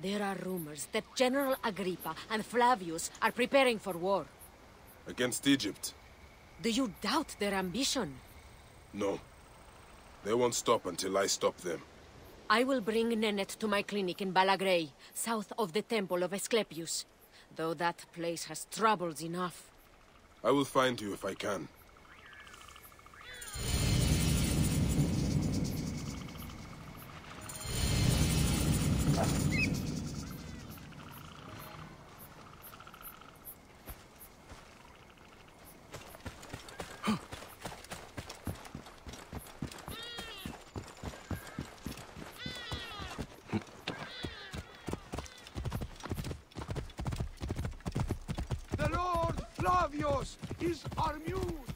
[SPEAKER 10] There are rumors that General Agrippa and Flavius are preparing for war.
[SPEAKER 1] Against Egypt?
[SPEAKER 10] Do you doubt their ambition?
[SPEAKER 1] No. They won't stop until I stop them.
[SPEAKER 10] I will bring Nanette to my clinic in Balagrey, south of the temple of Asclepius. Though that place has troubles enough.
[SPEAKER 1] I will find you if I can.
[SPEAKER 2] Flavius is our muse!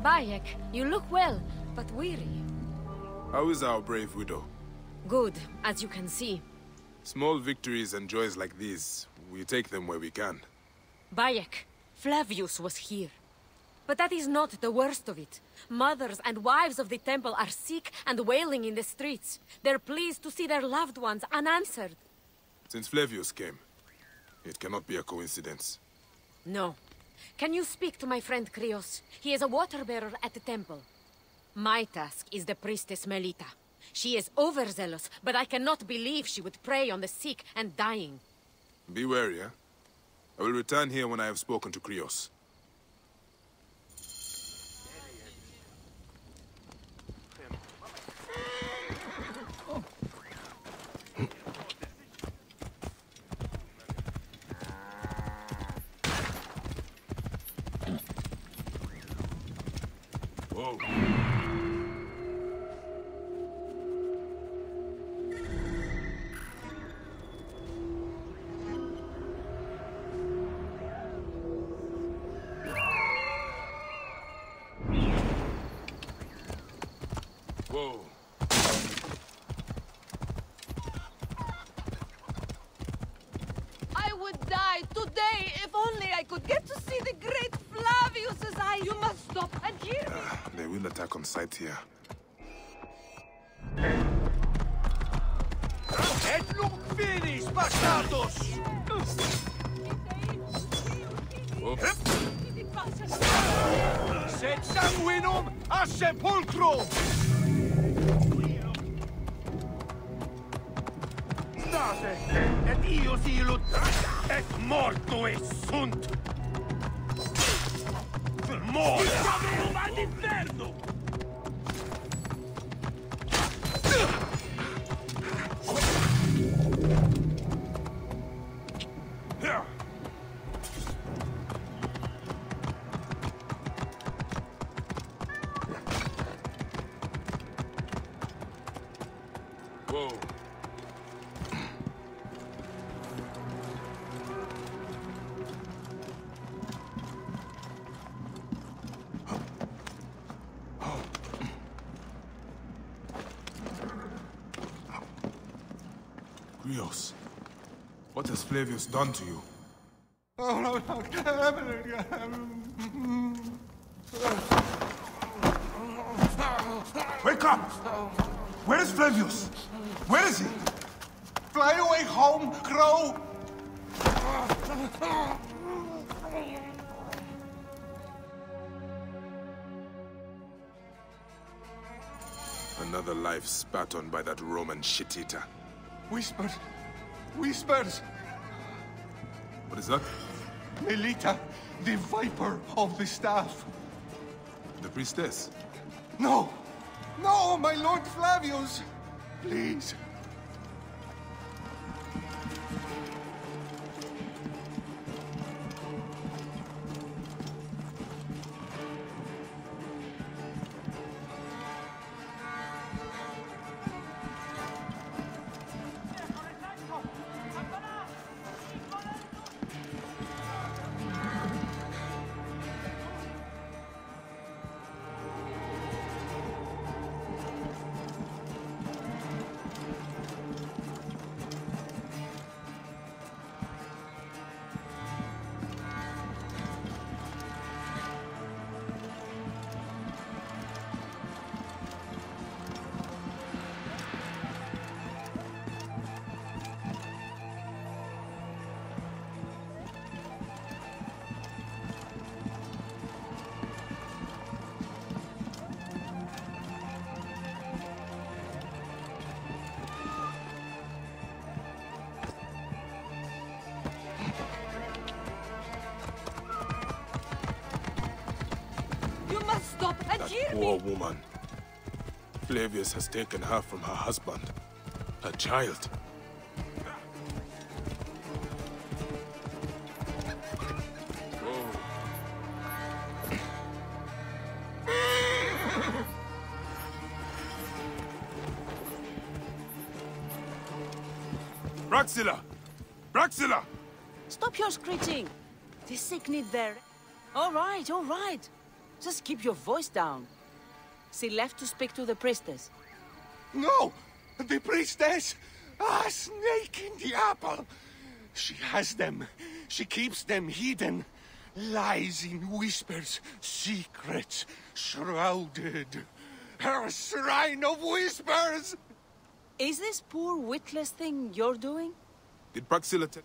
[SPEAKER 10] Bayek, you look well, but weary.
[SPEAKER 1] How is our brave widow?
[SPEAKER 10] Good, as you can see.
[SPEAKER 1] Small victories and joys like these, we take them where we can.
[SPEAKER 10] Bayek, Flavius was here. But that is not the worst of it. Mothers and wives of the temple are sick and wailing in the streets. They're pleased to see their loved ones unanswered.
[SPEAKER 1] Since Flavius came, it cannot be a coincidence.
[SPEAKER 10] No. Can you speak to my friend Krios? He is a water-bearer at the temple. My task is the priestess Melita. She is overzealous, but I cannot believe she would prey on the sick and dying.
[SPEAKER 1] Be wary, eh? I will return here when I have spoken to Krios. Whoa. Whoa.
[SPEAKER 11] I would die today if only I could get to see the great Flavius's eyes. You must stop and hear me.
[SPEAKER 1] They will attack on sight here.
[SPEAKER 7] Et look finis, bastardos! Sed sanguinum a sepulcro! State, et io silut, et mortuis sunt! Mora! All'inferno!
[SPEAKER 1] Whoa. Krios, what has Flavius done to you?
[SPEAKER 2] Wake up! Where is Flavius? Where is he? Fly away home, crow!
[SPEAKER 1] Another life spat on by that Roman shit-eater.
[SPEAKER 2] Whispers. Whispers.
[SPEAKER 1] What is that?
[SPEAKER 2] Melita, the viper of the staff.
[SPEAKER 1] The priestess?
[SPEAKER 2] No! No, my Lord Flavius! Please.
[SPEAKER 11] Stop and hear me!
[SPEAKER 1] Poor woman. Flavius has taken her from her husband, her child.
[SPEAKER 2] Braxilla! Braxilla!
[SPEAKER 4] Stop your screeching! The sick need their... All right, all right. Just keep your voice down. She left to speak to the priestess.
[SPEAKER 2] No! The priestess! A snake in the apple! She has them. She keeps them hidden. Lies in whispers, secrets, shrouded. Her shrine of whispers!
[SPEAKER 4] Is this poor witless thing you're doing?
[SPEAKER 1] Did Praxilla tell...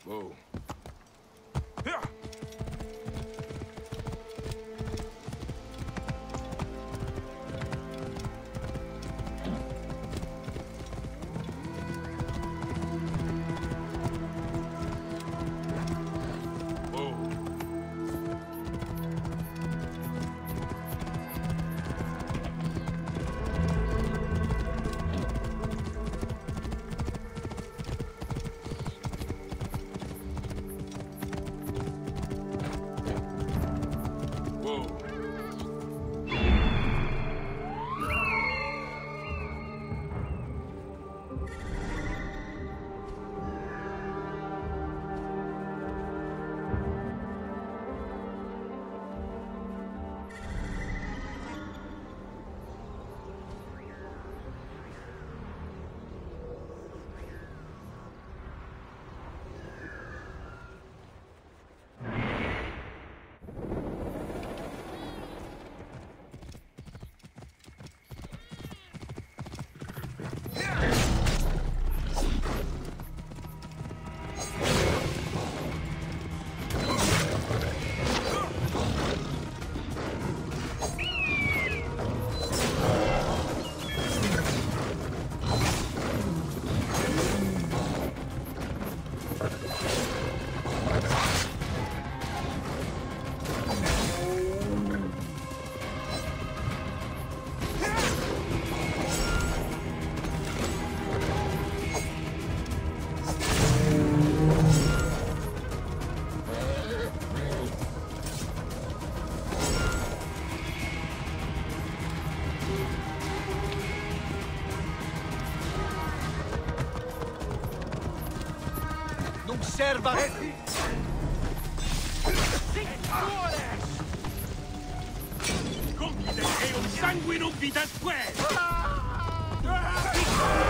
[SPEAKER 1] Whoa. Yeah.
[SPEAKER 2] Serva!
[SPEAKER 7] Compite e un sanguinum vita square!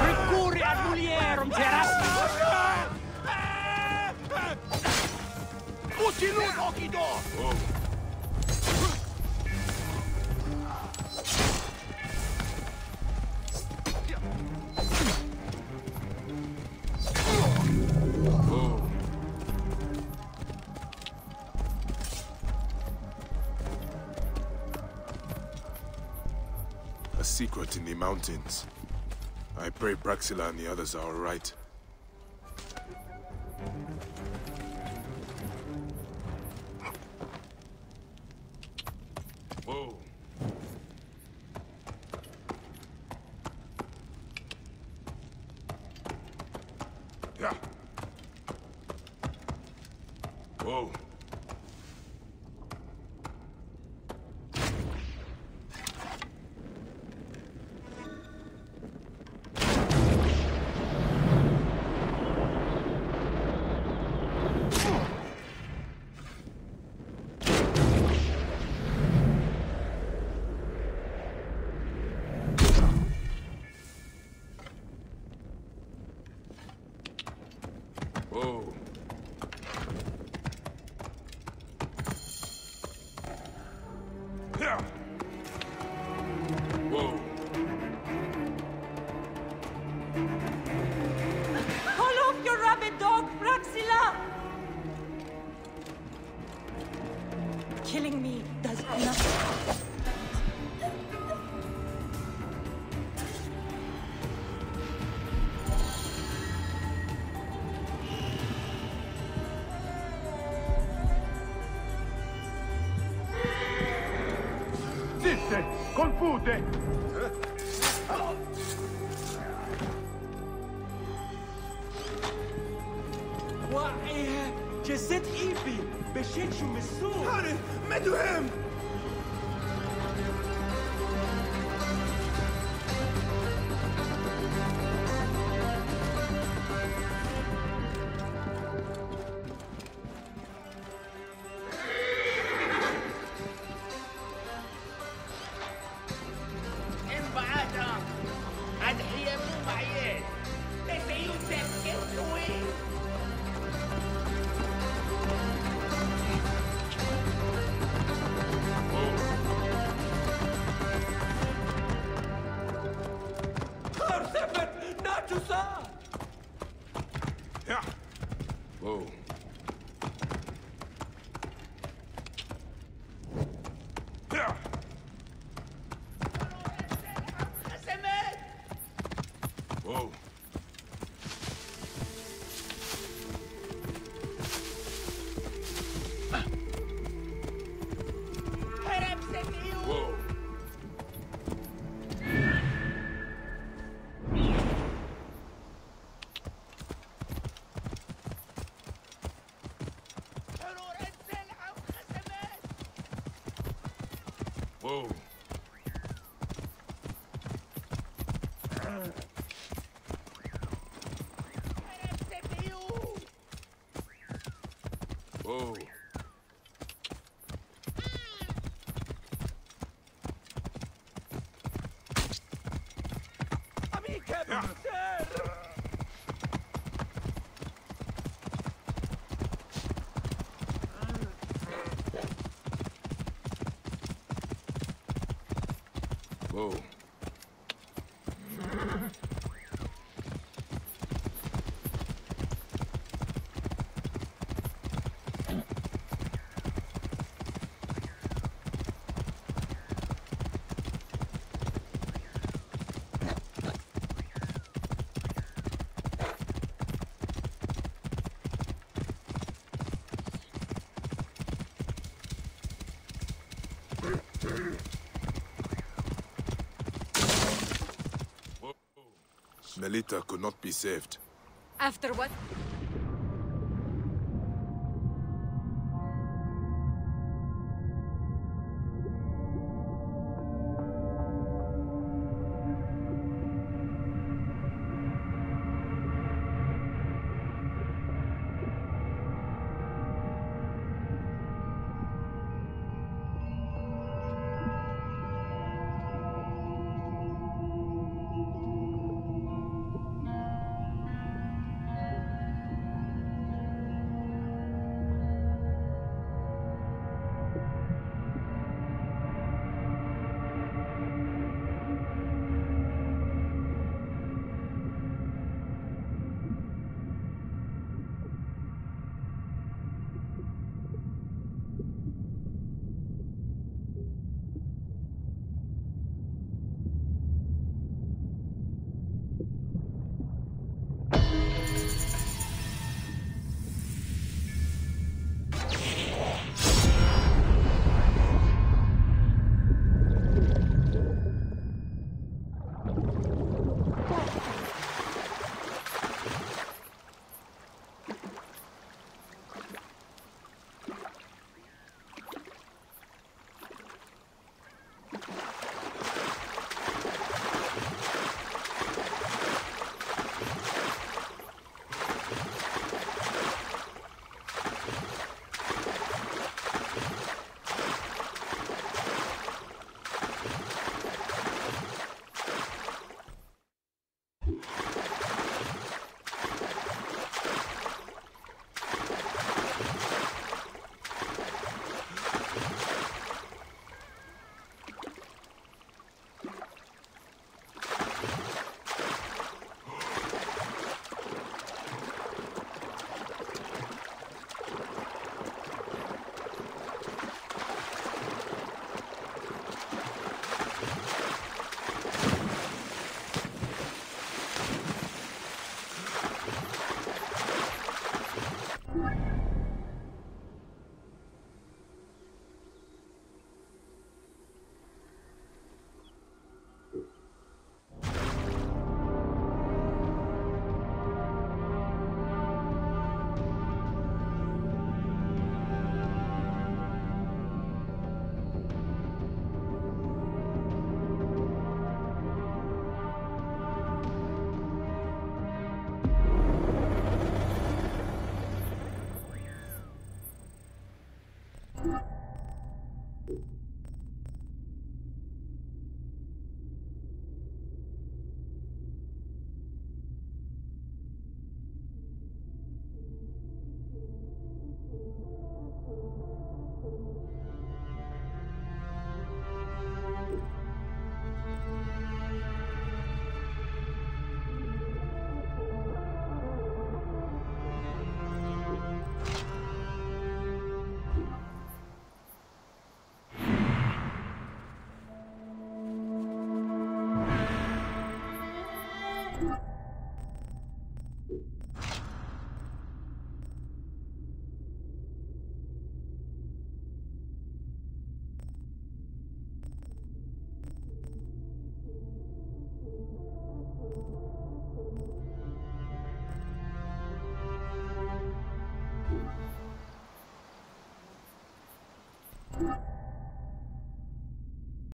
[SPEAKER 5] Recurri ad mulierum,
[SPEAKER 2] Tutti lui, Okido!
[SPEAKER 1] A secret in the mountains. I pray Praxilla and the others are all right. Whoa. Yeah. Whoa. Whoa. Yeah. Whoa.
[SPEAKER 4] Call off your rabid dog, Praxilla! Killing me does nothing.
[SPEAKER 2] Resiste! Confute!
[SPEAKER 23] واعيها جسد إيبي بشيتشو مسور
[SPEAKER 2] هاني مدوهم
[SPEAKER 1] Whoa. Whoa. Whoa. Whoa. Whoa. Whoa. Melita could not be saved.
[SPEAKER 10] After what?